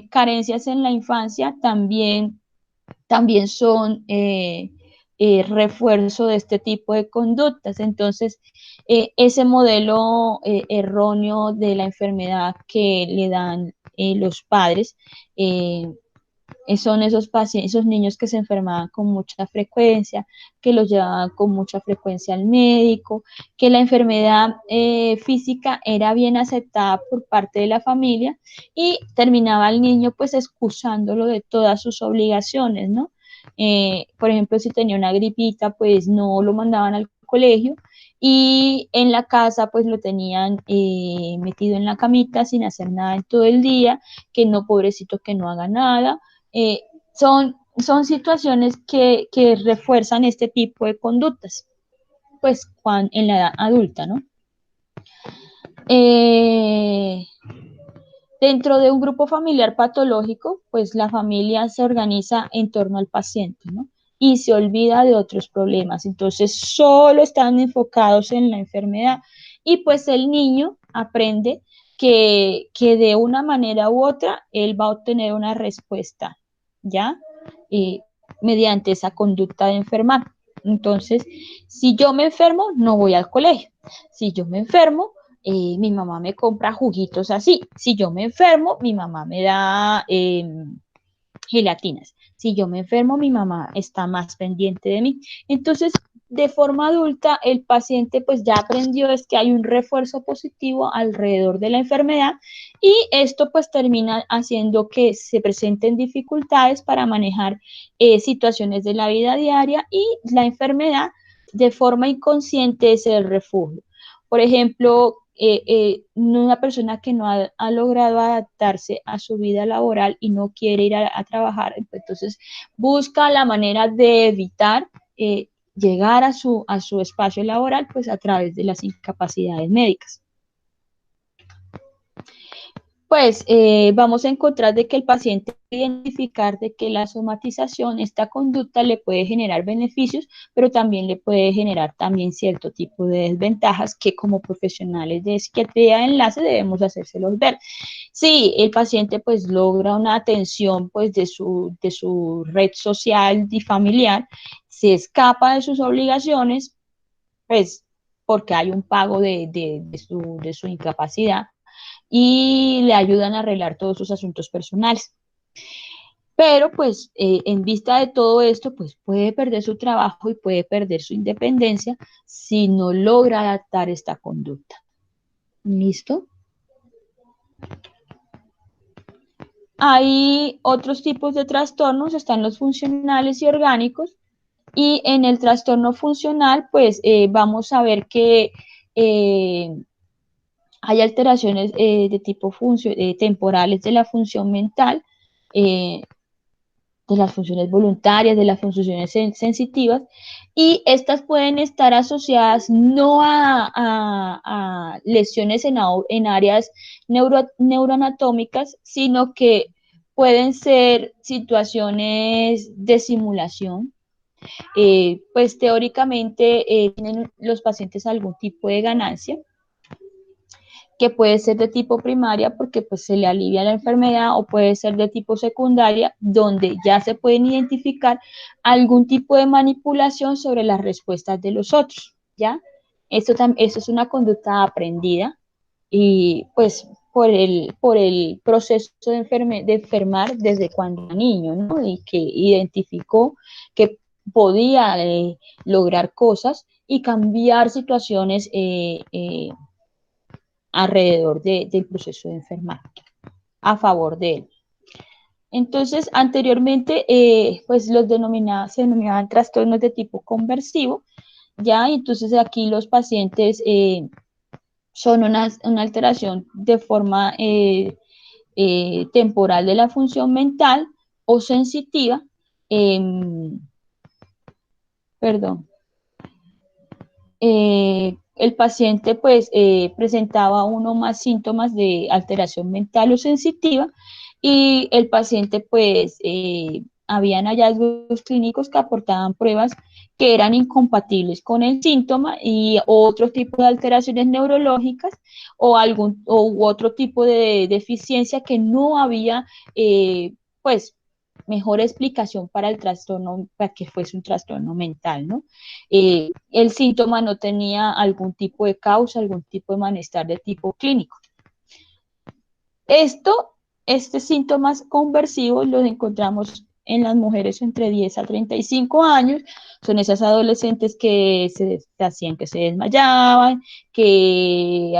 Speaker 1: carencias en la infancia también son refuerzo de este tipo de conductas. Entonces, ese modelo erróneo de la enfermedad que le dan los padres son esos pacientes, esos niños que se enfermaban con mucha frecuencia, que los llevaban con mucha frecuencia al médico, que la enfermedad física era bien aceptada por parte de la familia y terminaba el niño pues excusándolo de todas sus obligaciones, ¿no? Por ejemplo, si tenía una gripita, pues no lo mandaban al colegio y en la casa pues lo tenían metido en la camita sin hacer nada en todo el día, que no, pobrecito, que no haga nada. Eh, son situaciones que refuerzan este tipo de conductas, pues en la edad adulta, ¿no? Eh, Dentro de un grupo familiar patológico, pues la familia se organiza en torno al paciente, ¿no? Y se olvida de otros problemas. Entonces, solo están enfocados en la enfermedad. Y pues el niño aprende que de una manera u otra él va a obtener una respuesta, ¿ya? Y mediante esa conducta de enfermar. Entonces, si yo me enfermo, no voy al colegio. Si yo me enfermo, mi mamá me compra juguitos así. Si yo me enfermo, mi mamá me da gelatinas. Si yo me enfermo, mi mamá está más pendiente de mí. Entonces, de forma adulta, el paciente pues ya aprendió es que hay un refuerzo positivo alrededor de la enfermedad y esto pues termina haciendo que se presenten dificultades para manejar situaciones de la vida diaria y la enfermedad de forma inconsciente es el refugio. Por ejemplo, una persona que no ha logrado adaptarse a su vida laboral y no quiere ir a trabajar, entonces busca la manera de evitar llegar a su espacio laboral pues a través de las incapacidades médicas. Pues vamos a encontrar de que el paciente identificar de que la somatización, esta conducta le puede generar beneficios, pero también le puede generar también cierto tipo de desventajas que como profesionales de psiquiatría de enlace debemos hacérselos ver. Sí, el paciente pues logra una atención pues de su red social y familiar, se escapa de sus obligaciones, pues porque hay un pago de su incapacidad y le ayudan a arreglar todos sus asuntos personales. Pero pues en vista de todo esto, pues puede perder su trabajo y puede perder su independencia si no logra adaptar esta conducta. ¿Listo? Hay otros tipos de trastornos, están los funcionales y orgánicos, y en el trastorno funcional, pues vamos a ver que hay alteraciones de tipo temporales de la función mental, eh, de las funciones voluntarias, de las funciones sensitivas, y estas pueden estar asociadas no a lesiones en áreas neuroanatómicas, sino que pueden ser situaciones de simulación. Pues teóricamente tienen los pacientes algún tipo de ganancia, que puede ser de tipo primaria porque pues se le alivia la enfermedad, o puede ser de tipo secundaria donde ya se pueden identificar algún tipo de manipulación sobre las respuestas de los otros, ¿ya? Esto es una conducta aprendida y pues por el proceso de enfermar desde cuando era niño, ¿no? Y que identificó que podía lograr cosas y cambiar situaciones alrededor del proceso de enfermar a favor de él. Entonces, anteriormente, pues se denominaban trastornos de tipo conversivo, ya, entonces aquí los pacientes son una alteración de forma temporal de la función mental o sensitiva, eh, perdón, el paciente pues presentaba uno más síntomas de alteración mental o sensitiva y el paciente pues habían hallazgos clínicos que aportaban pruebas que eran incompatibles con el síntoma y otro tipo de alteraciones neurológicas o u otro tipo de deficiencia que no había pues mejor explicación para el trastorno, para que fuese un trastorno mental, ¿no? El síntoma no tenía algún tipo de causa, algún tipo de malestar de tipo clínico. Estos síntomas conversivos los encontramos en las mujeres entre 10 a 35 años, son esas adolescentes que se hacían que se desmayaban, que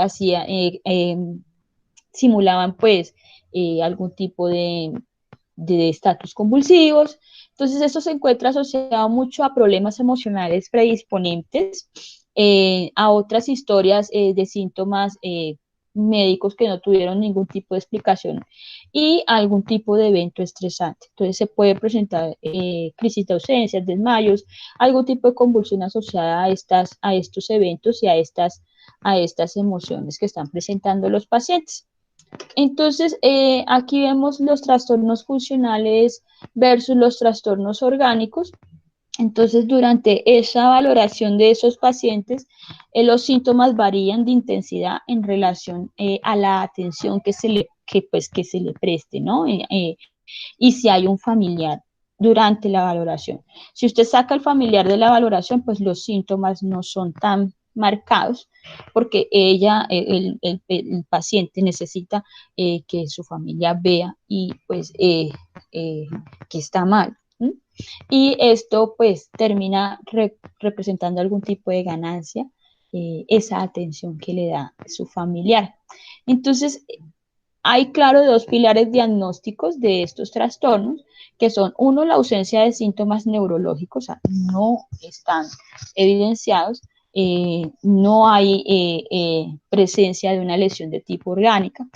Speaker 1: simulaban pues algún tipo de estatus convulsivos. Entonces, esto se encuentra asociado mucho a problemas emocionales predisponentes, a otras historias de síntomas médicos que no tuvieron ningún tipo de explicación y algún tipo de evento estresante. Entonces, se puede presentar crisis de ausencias, desmayos, algún tipo de convulsión asociada a estos eventos y a estas emociones que están presentando los pacientes. Entonces, aquí vemos los trastornos funcionales versus los trastornos orgánicos. Entonces, durante esa valoración de esos pacientes, los síntomas varían de intensidad en relación a la atención que se le preste, ¿no? Y si hay un familiar durante la valoración. Si usted saca el familiar de la valoración, pues los síntomas no son tan marcados porque el paciente necesita que su familia vea y pues que está mal. ¿m? Y esto pues termina representando algún tipo de ganancia, esa atención que le da su familiar. Entonces, hay, claro, dos pilares diagnósticos de estos trastornos, que son, uno, la ausencia de síntomas neurológicos, o sea, no están evidenciados, no hay presencia de una lesión de tipo orgánica,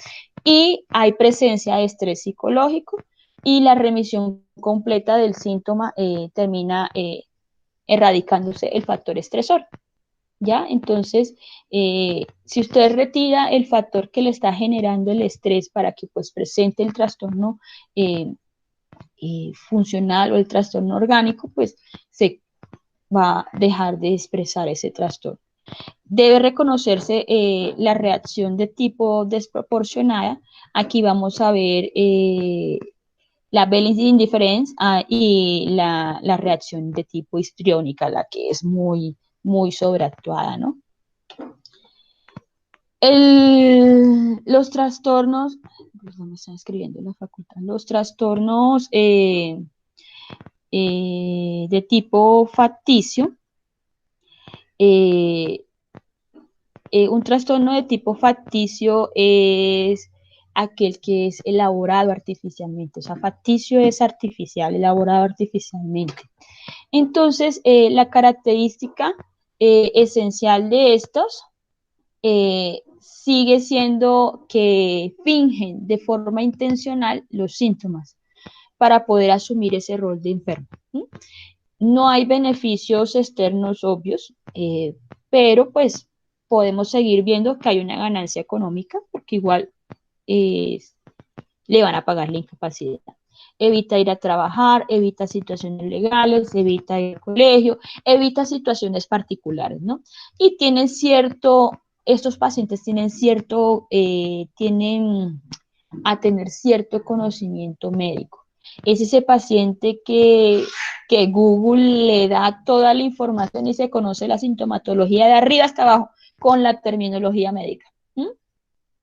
Speaker 1: y hay presencia de estrés psicológico, y la remisión completa del síntoma termina erradicándose el factor estresor. ¿Ya? Entonces, si usted retira el factor que le está generando el estrés para que pues presente el trastorno eh, funcional o el trastorno orgánico, pues se va a dejar de expresar ese trastorno. Debe reconocerse la reacción de tipo desproporcionada. Aquí vamos a ver la balancing difference y la reacción de tipo histriónica, la que es muy sobreactuada, ¿no? Los trastornos, perdón, me están escribiendo en la facultad, los trastornos de tipo facticio, eh, un trastorno de tipo facticio es aquel que es elaborado artificialmente, o sea, facticio es artificial, elaborado artificialmente. Entonces, la característica esencial de estos sigue siendo que fingen de forma intencional los síntomas para poder asumir ese rol de enfermo. ¿Sí? No hay beneficios externos obvios, pero pues podemos seguir viendo que hay una ganancia económica porque igual eh, le van a pagar la incapacidad. Evita ir a trabajar, evita situaciones legales, evita ir al colegio, evita situaciones particulares, ¿no? Y tienen cierto, estos pacientes tienen a tener cierto conocimiento médico. Es ese paciente que Google le da toda la información y se conoce la sintomatología de arriba hasta abajo con la terminología médica. ¿Mm?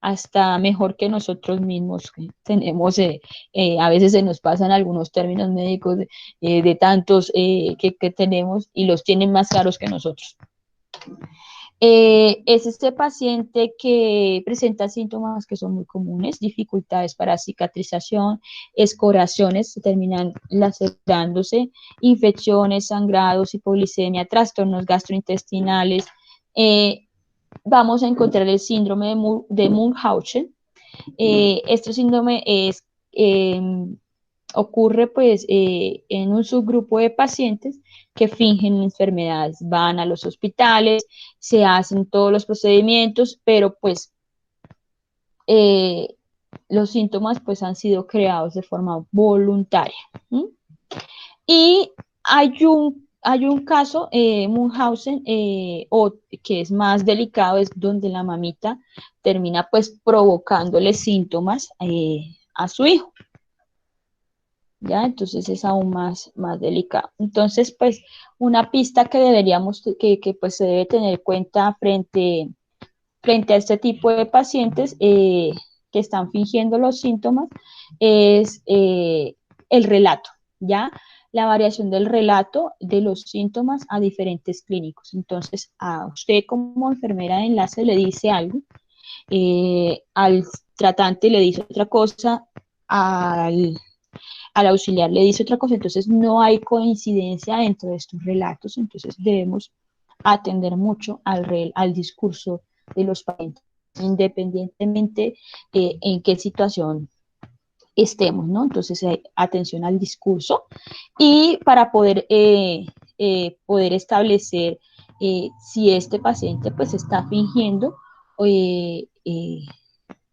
Speaker 1: Hasta mejor que nosotros mismos que tenemos, a veces se nos pasan algunos términos médicos de tantos que tenemos y los tienen más claros que nosotros. Es este paciente que presenta síntomas que son muy comunes, dificultades para cicatrización, escoraciones, se terminan lacerándose, infecciones, sangrados, hipoglicemia, trastornos gastrointestinales. Vamos a encontrar el síndrome de Munchausen. Este síndrome eh, ocurre pues en un subgrupo de pacientes que fingen enfermedades, van a los hospitales, se hacen todos los procedimientos, pero pues eh, los síntomas pues han sido creados de forma voluntaria. ¿Mm? Y hay un caso, Munchausen, que es más delicado, es donde la mamita termina pues provocándole síntomas a su hijo. ¿Ya? Entonces es aún más delicado. Entonces, pues, una pista que deberíamos, que pues se debe tener en cuenta frente a este tipo de pacientes que están fingiendo los síntomas es el relato, ¿ya? La variación del relato de los síntomas a diferentes clínicos. Entonces, a usted como enfermera de enlace le dice algo, al tratante le dice otra cosa, al auxiliar le dice otra cosa, entonces no hay coincidencia dentro de estos relatos, entonces debemos atender mucho al discurso de los pacientes, independientemente en qué situación estemos, ¿no? Entonces, atención al discurso y para poder establecer si este paciente pues está fingiendo eh, eh,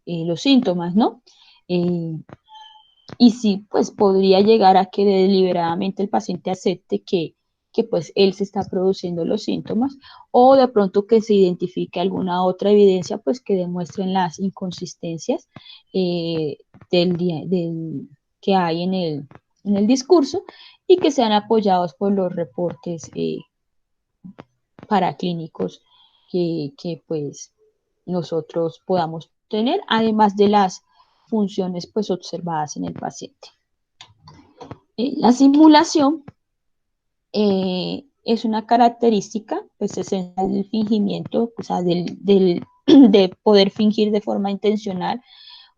Speaker 1: los síntomas, ¿no? Eh, y sí, pues podría llegar a que deliberadamente el paciente acepte que pues él se está produciendo los síntomas o de pronto que se identifique alguna otra evidencia pues que demuestren las inconsistencias eh, que hay en el discurso y que sean apoyados por los reportes paraclínicos que pues nosotros podamos tener, además de las funciones pues observadas en el paciente. La simulación es una característica pues, esencial del fingimiento, o sea, de poder fingir de forma intencional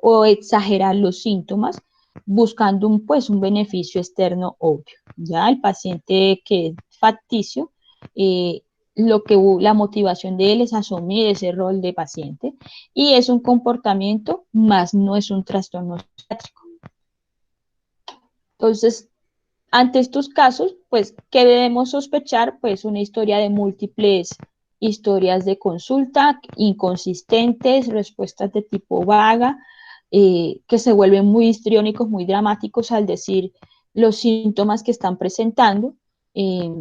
Speaker 1: o exagerar los síntomas buscando un beneficio externo obvio. Ya el paciente que es facticio, eh, la motivación de él es asumir ese rol de paciente y es un comportamiento, más no es un trastorno psiquiátrico. Entonces, ante estos casos, pues, ¿qué debemos sospechar? Pues una historia de múltiples historias de consulta, inconsistentes, respuestas de tipo vaga, que se vuelven muy histriónicos, muy dramáticos al decir los síntomas que están presentando, eh,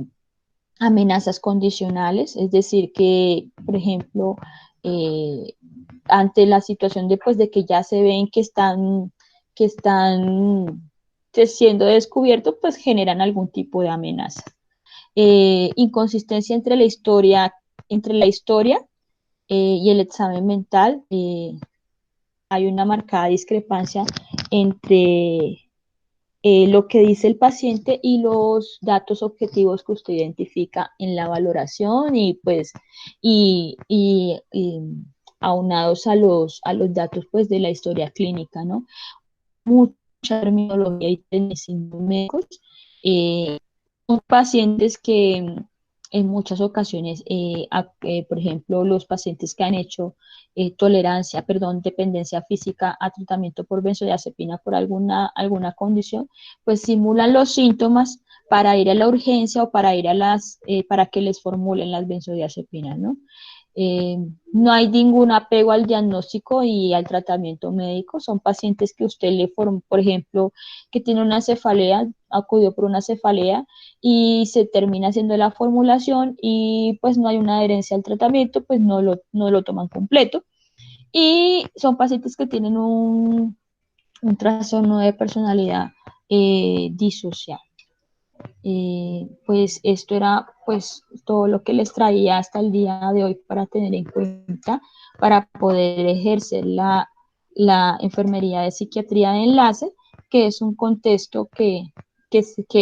Speaker 1: amenazas condicionales, es decir, que, por ejemplo, eh, ante la situación de, pues, de que ya se ven que están siendo descubiertos, pues generan algún tipo de amenaza. Inconsistencia entre la historia y el examen mental. Hay una marcada discrepancia entre lo que dice el paciente y los datos objetivos que usted identifica en la valoración y pues y aunados a los datos pues de la historia clínica, ¿no? Mucha terminología y tecnicismos médicos. Son pacientes que en muchas ocasiones, por ejemplo, los pacientes que han hecho dependencia física a tratamiento por benzodiazepina por alguna condición, pues simulan los síntomas para ir a la urgencia o para ir para que les formulen las benzodiazepinas, ¿no? Eh, no hay ningún apego al diagnóstico y al tratamiento médico. Son pacientes que usted le forma, por ejemplo, que tiene una cefalea, acudió por una cefalea y se termina haciendo la formulación y pues no hay una adherencia al tratamiento, pues no lo toman completo. Y son pacientes que tienen un trastorno de personalidad disocial. Pues esto era pues todo lo que les traía hasta el día de hoy para tener en cuenta, para poder ejercer la enfermería de psiquiatría de enlace, que es un contexto que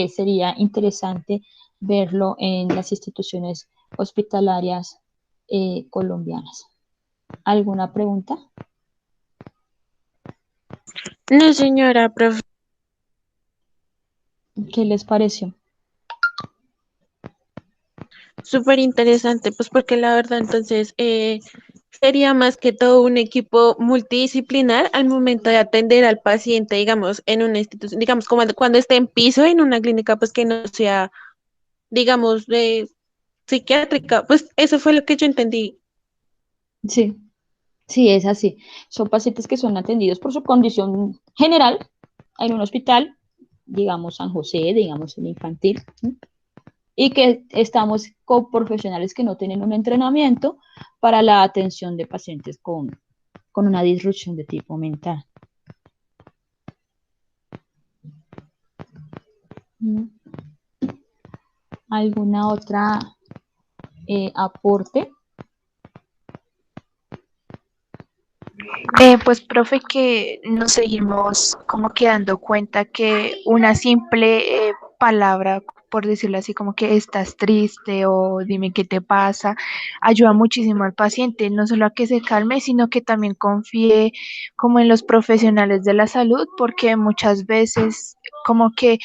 Speaker 1: sería interesante verlo en las instituciones hospitalarias colombianas. ¿Alguna pregunta?
Speaker 2: No, señora, profe.
Speaker 1: ¿Qué les pareció?
Speaker 2: Súper interesante, pues porque la verdad entonces sería más que todo un equipo multidisciplinar al momento de atender al paciente, digamos, en una institución, digamos, como cuando esté en piso en una clínica, pues que no sea, digamos, de psiquiátrica, pues eso fue lo que yo entendí.
Speaker 1: Sí, sí, es así. Son pacientes que son atendidos por su condición general en un hospital, digamos San José, digamos el infantil, ¿sí? Y que estamos con profesionales que no tienen un entrenamiento para la atención de pacientes con una disrupción de tipo mental. ¿Alguna otra aporte?
Speaker 3: Pues, profe, que nos seguimos como que dando cuenta que una simple palabra, por decirlo así, como que estás triste o dime qué te pasa, ayuda muchísimo al paciente, no solo a que se calme, sino que también confíe como en los profesionales de la salud, porque muchas veces como que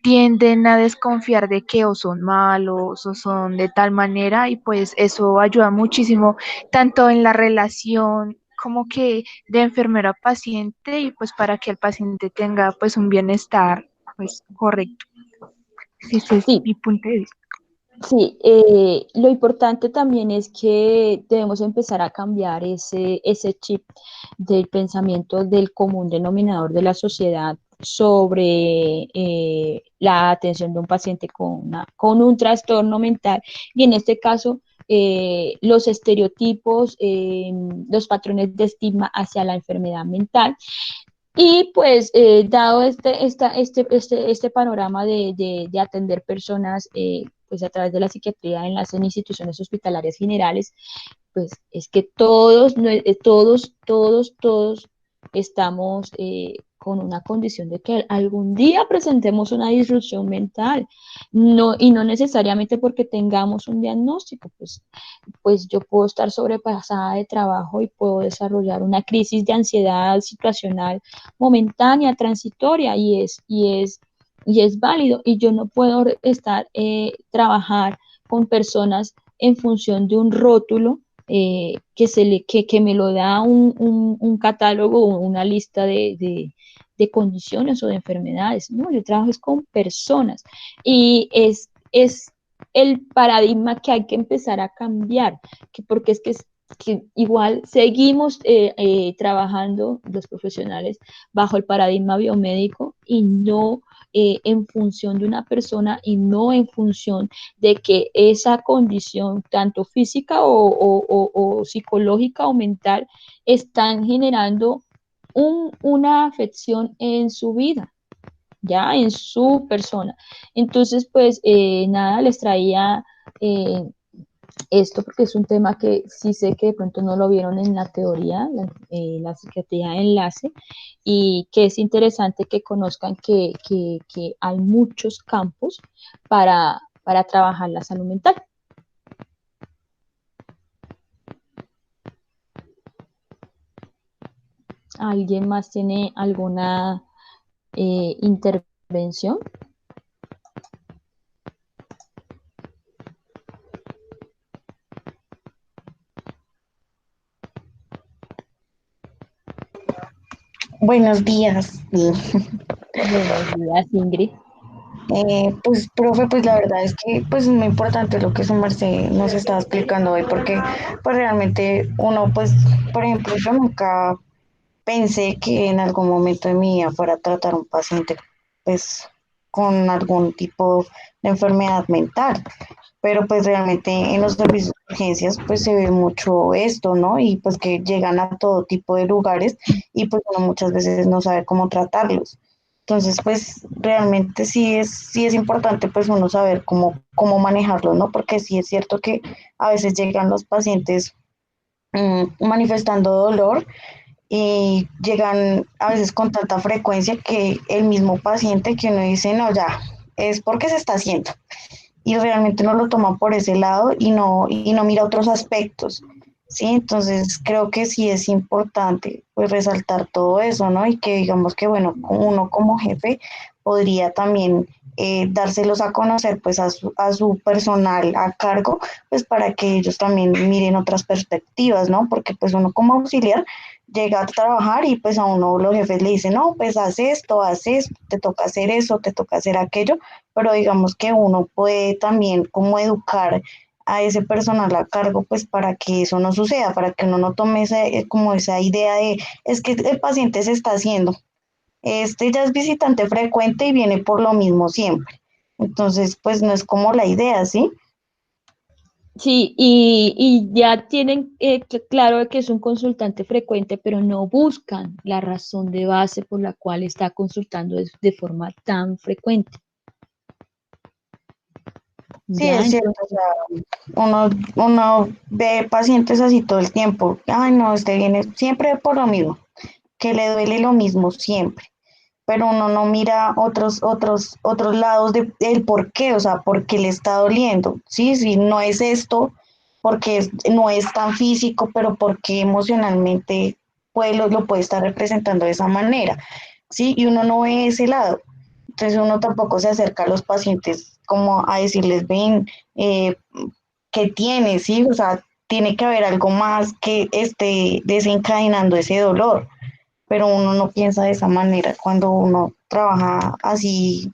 Speaker 3: tienden a desconfiar de que o son malos o son de tal manera y pues eso ayuda muchísimo tanto en la relación como que de enfermero a paciente y pues para que el paciente tenga pues un bienestar pues correcto. Ese es
Speaker 1: Sí,
Speaker 3: mi punto de vista.
Speaker 1: sí, lo importante también es que debemos empezar a cambiar ese chip del pensamiento del común denominador de la sociedad sobre la atención de un paciente con un trastorno mental y en este caso los estereotipos, los patrones de estigma hacia la enfermedad mental y pues, dado este panorama de atender personas pues a través de la psiquiatría en instituciones hospitalarias generales, pues es que todos estamos con una condición de que algún día presentemos una disrupción mental, no, y no necesariamente porque tengamos un diagnóstico, pues yo puedo estar sobrepasada de trabajo y puedo desarrollar una crisis de ansiedad situacional momentánea, transitoria, y es válido, y yo no puedo estar, trabajar con personas en función de un rótulo, que me lo da un catálogo o una lista de condiciones o de enfermedades. No, yo trabajo es con personas, y es el paradigma que hay que empezar a cambiar, porque que igual seguimos, trabajando los profesionales bajo el paradigma biomédico, y no, en función de una persona, y no en función de que esa condición, tanto física o psicológica o mental, están generando una afección en su vida, ya en su persona. Entonces, pues, nada, les traía, esto porque es un tema que sí sé que de pronto no lo vieron en la teoría, la psiquiatría de enlace, y que es interesante que conozcan que hay muchos campos para trabajar la salud mental. ¿Alguien más tiene alguna, intervención?
Speaker 4: Buenos días.
Speaker 1: Buenos días, Ingrid.
Speaker 4: Pues, profe, pues la verdad es que pues es muy importante lo que su merced nos estaba explicando hoy, porque pues realmente uno, pues, por ejemplo, yo nunca pensé que en algún momento de mi vida fuera a tratar a un paciente, pues, con algún tipo de enfermedad mental, pero pues realmente en los servicios de urgencias pues se ve mucho esto, ¿no? Y pues que llegan a todo tipo de lugares y pues uno muchas veces no sabe cómo tratarlos. Entonces, pues realmente sí es importante pues uno saber cómo manejarlo, ¿no? Porque sí es cierto que a veces llegan los pacientes manifestando dolor y llegan a veces con tanta frecuencia que el mismo paciente que uno dice, no, ya, es porque se está haciendo y realmente no lo toma por ese lado y no mira otros aspectos, ¿sí? Entonces creo que sí es importante pues resaltar todo eso, ¿no? Y que digamos que, bueno, uno como jefe podría también dárselos a conocer pues a su personal a cargo, pues para que ellos también miren otras perspectivas, ¿no? Porque pues uno como auxiliar llega a trabajar y pues a uno los jefes le dicen, no, pues haz esto, te toca hacer eso, te toca hacer aquello, pero digamos que uno puede también como educar a ese personal a cargo, pues para que eso no suceda, para que uno no tome como esa idea de, es que el paciente se está haciendo, este ya es visitante frecuente y viene por lo mismo siempre. Entonces, pues no es como la idea, ¿sí?
Speaker 1: Sí, y ya tienen, claro que es un consultante frecuente, pero no buscan la razón de base por la cual está consultando de forma tan frecuente.
Speaker 4: Sí,
Speaker 1: Ya,
Speaker 4: es cierto, o
Speaker 1: entonces,
Speaker 4: sea, uno ve pacientes así todo el tiempo, ay no, este viene siempre por lo mismo, que le duele lo mismo siempre, pero uno no mira otros lados del por qué, o sea, por qué le está doliendo. Sí, sí, no es esto, porque no es tan físico, pero porque emocionalmente lo puede estar representando de esa manera. Sí, y uno no ve ese lado. Entonces uno tampoco se acerca a los pacientes como a decirles, ven, eh, ¿qué tiene? Sí, o sea, tiene que haber algo más que esté desencadenando ese dolor, pero uno no piensa de esa manera. Cuando uno trabaja así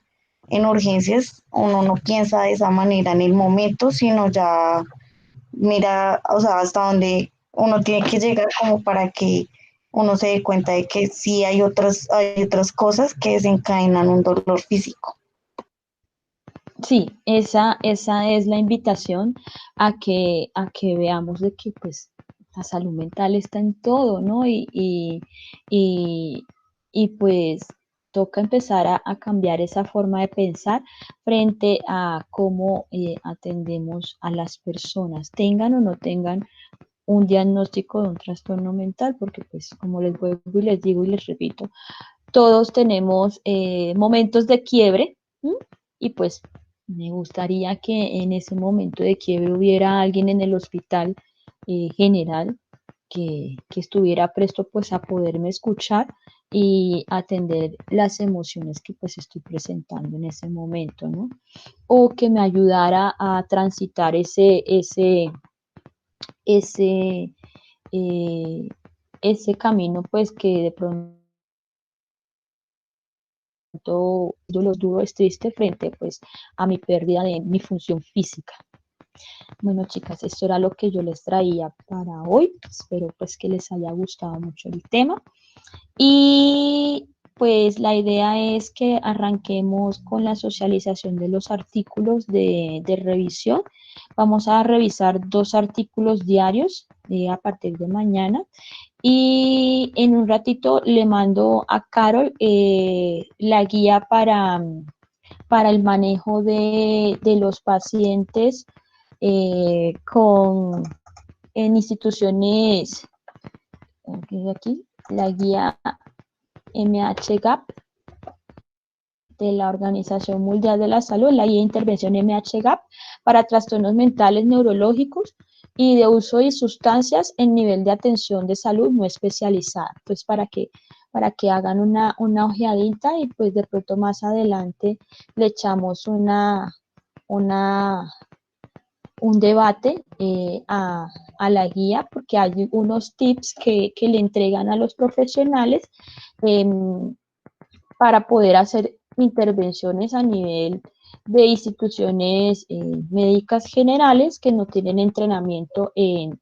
Speaker 4: en urgencias, uno no piensa de esa manera en el momento, sino ya mira, o sea, hasta donde uno tiene que llegar como para que uno se dé cuenta de que sí hay otras cosas que desencadenan un dolor físico.
Speaker 1: sí, esa es la invitación a que veamos de que pues la salud mental está en todo, ¿no? Y, y pues toca empezar a cambiar esa forma de pensar frente a cómo, atendemos a las personas, tengan o no tengan un diagnóstico de un trastorno mental, porque pues como les vuelvo y les digo y les repito, todos tenemos momentos de quiebre, ¿m? Y pues me gustaría que en ese momento de quiebre hubiera alguien en el hospital general que estuviera presto pues a poderme escuchar y atender las emociones que pues estoy presentando en ese momento, ¿no? O que me ayudara a transitar ese, eh, ese camino pues que de pronto duro es triste frente pues a mi pérdida de mi función física. Bueno, chicas, esto era lo que yo les traía para hoy. Espero pues que les haya gustado mucho el tema. Y pues la idea es que arranquemos con la socialización de los artículos de revisión. Vamos a revisar 2 artículos diarios a partir de mañana. Y en un ratito le mando a Carol la guía para el manejo de los pacientes en instituciones, aquí, la guía MHGAP de la Organización Mundial de la Salud, la guía de intervención MHGAP para trastornos mentales neurológicos y de uso de sustancias en nivel de atención de salud no especializada, pues para que hagan una ojeadita y pues de pronto más adelante le echamos un debate a la guía, porque hay unos tips que le entregan a los profesionales eh, para poder hacer intervenciones a nivel de instituciones médicas generales que no tienen entrenamiento en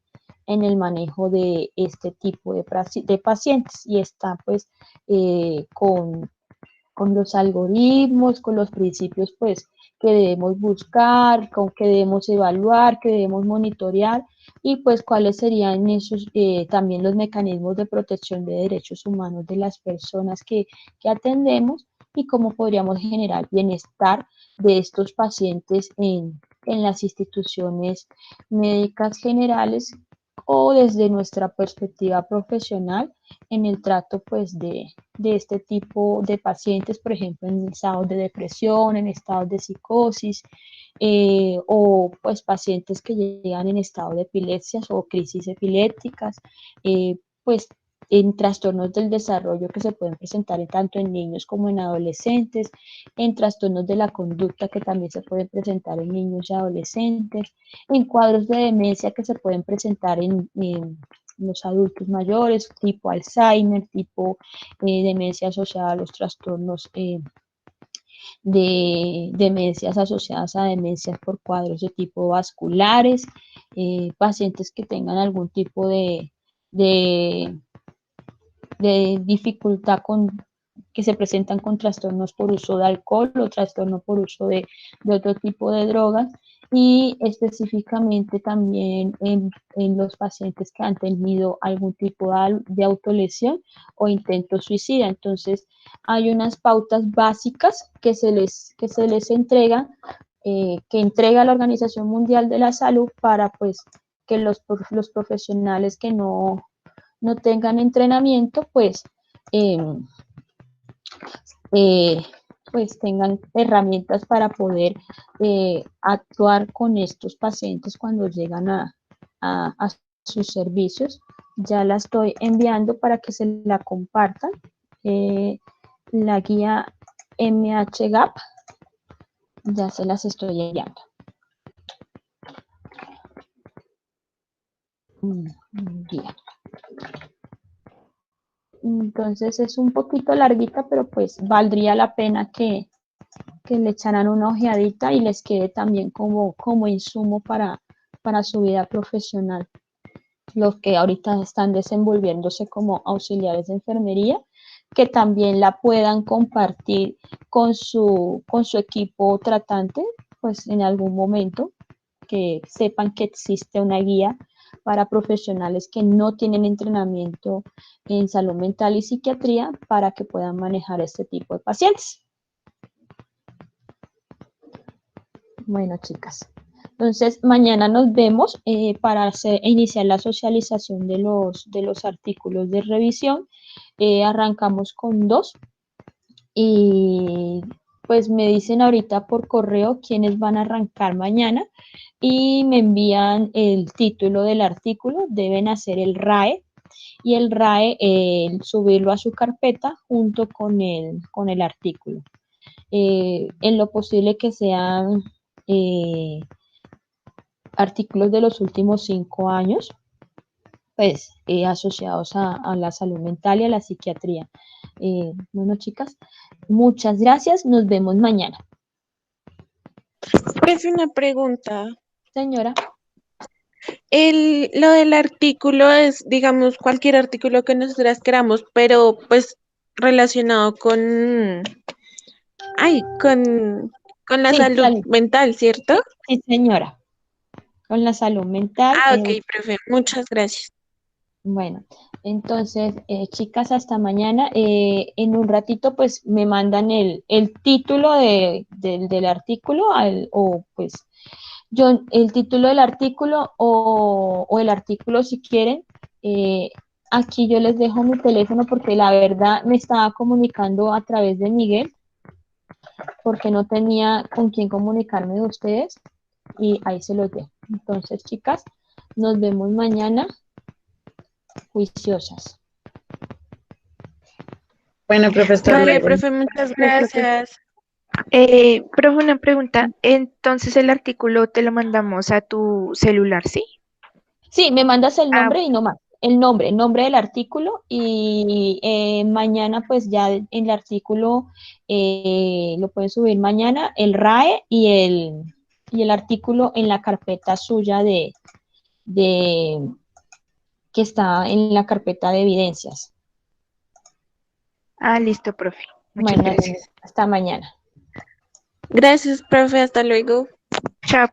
Speaker 1: el manejo de este tipo de pacientes y está pues con los algoritmos, con los principios pues que debemos buscar, con que debemos evaluar, que debemos monitorear y pues cuáles serían esos también los mecanismos de protección de derechos humanos de las personas que atendemos y cómo podríamos generar bienestar de estos pacientes en las instituciones médicas generales o desde nuestra perspectiva profesional en el trato pues de este tipo de pacientes, por ejemplo, en estados de depresión, en estados de psicosis, o pues pacientes que llegan en estado de epilepsias o crisis epilépticas, pues en trastornos del desarrollo que se pueden presentar tanto en niños como en adolescentes, en trastornos de la conducta que también se pueden presentar en niños y adolescentes, en cuadros de demencia que se pueden presentar en los adultos mayores, tipo Alzheimer, tipo demencia asociada a los trastornos de demencias asociadas a demencias por cuadros de tipo vasculares, pacientes que tengan algún tipo de, de dificultad que se presentan con trastornos por uso de alcohol o trastorno por uso de otro tipo de drogas y específicamente también en los pacientes que han tenido algún tipo de autolesión o intento suicida. Entonces, hay unas pautas básicas que se les entregan, que entrega la Organización Mundial de la Salud para pues que los profesionales que no tengan entrenamiento, eh, eh, pues tengan herramientas para poder actuar con estos pacientes cuando llegan a sus servicios. Ya la estoy enviando para que se la compartan. La guía MHGAP, ya se las estoy enviando. Guía. Entonces es un poquito larguita, pero pues valdría la pena que le echaran una ojeadita y les quede también como insumo para su vida profesional. Los que ahorita están desenvolviéndose como auxiliares de enfermería, que también la puedan compartir con su equipo tratante, pues en algún momento, que sepan que existe una guía para profesionales que no tienen entrenamiento en salud mental y psiquiatría para que puedan manejar este tipo de pacientes. Bueno, chicas, entonces mañana nos vemos para iniciar la socialización de los artículos de revisión. Arrancamos con 2 y pues me dicen ahorita por correo quiénes van a arrancar mañana y me envían el título del artículo, deben hacer el RAE y el RAE subirlo a su carpeta junto con el artículo. En lo posible que sean artículos de los últimos 5 años, pues asociados a la salud mental y a la psiquiatría. Bueno, chicas, muchas gracias. Nos vemos mañana.
Speaker 2: Pues una pregunta.
Speaker 1: Señora.
Speaker 2: Lo del artículo es, digamos, cualquier artículo que nosotras queramos, pero pues relacionado con la
Speaker 1: Sí,
Speaker 2: salud mental, ¿cierto?
Speaker 1: sí, señora. Con la salud mental.
Speaker 2: Ok, profe, muchas gracias.
Speaker 1: Bueno, entonces, chicas, hasta mañana. En un ratito, pues, me mandan el título del artículo, o pues, yo, el título del artículo o el artículo si quieren. Eh, Aquí yo les dejo mi teléfono porque la verdad me estaba comunicando a través de Miguel, porque no tenía con quién comunicarme de ustedes y ahí se los dejo. Entonces, chicas, nos vemos mañana juiciosas.
Speaker 4: Bueno, profesor,
Speaker 2: Vale,
Speaker 4: luego.
Speaker 2: profe, muchas gracias.
Speaker 3: Profe, una pregunta. Entonces el artículo te lo mandamos a tu celular, ¿sí?
Speaker 1: Sí, me mandas el
Speaker 3: Ah,
Speaker 1: nombre y no más. El nombre del artículo y mañana pues ya en el artículo lo pueden subir mañana, el RAE y el artículo en la carpeta suya de que está en la carpeta de evidencias.
Speaker 3: listo, profe. Muchas
Speaker 1: Bueno,
Speaker 3: gracias.
Speaker 1: hasta mañana.
Speaker 2: Gracias, profe, hasta luego.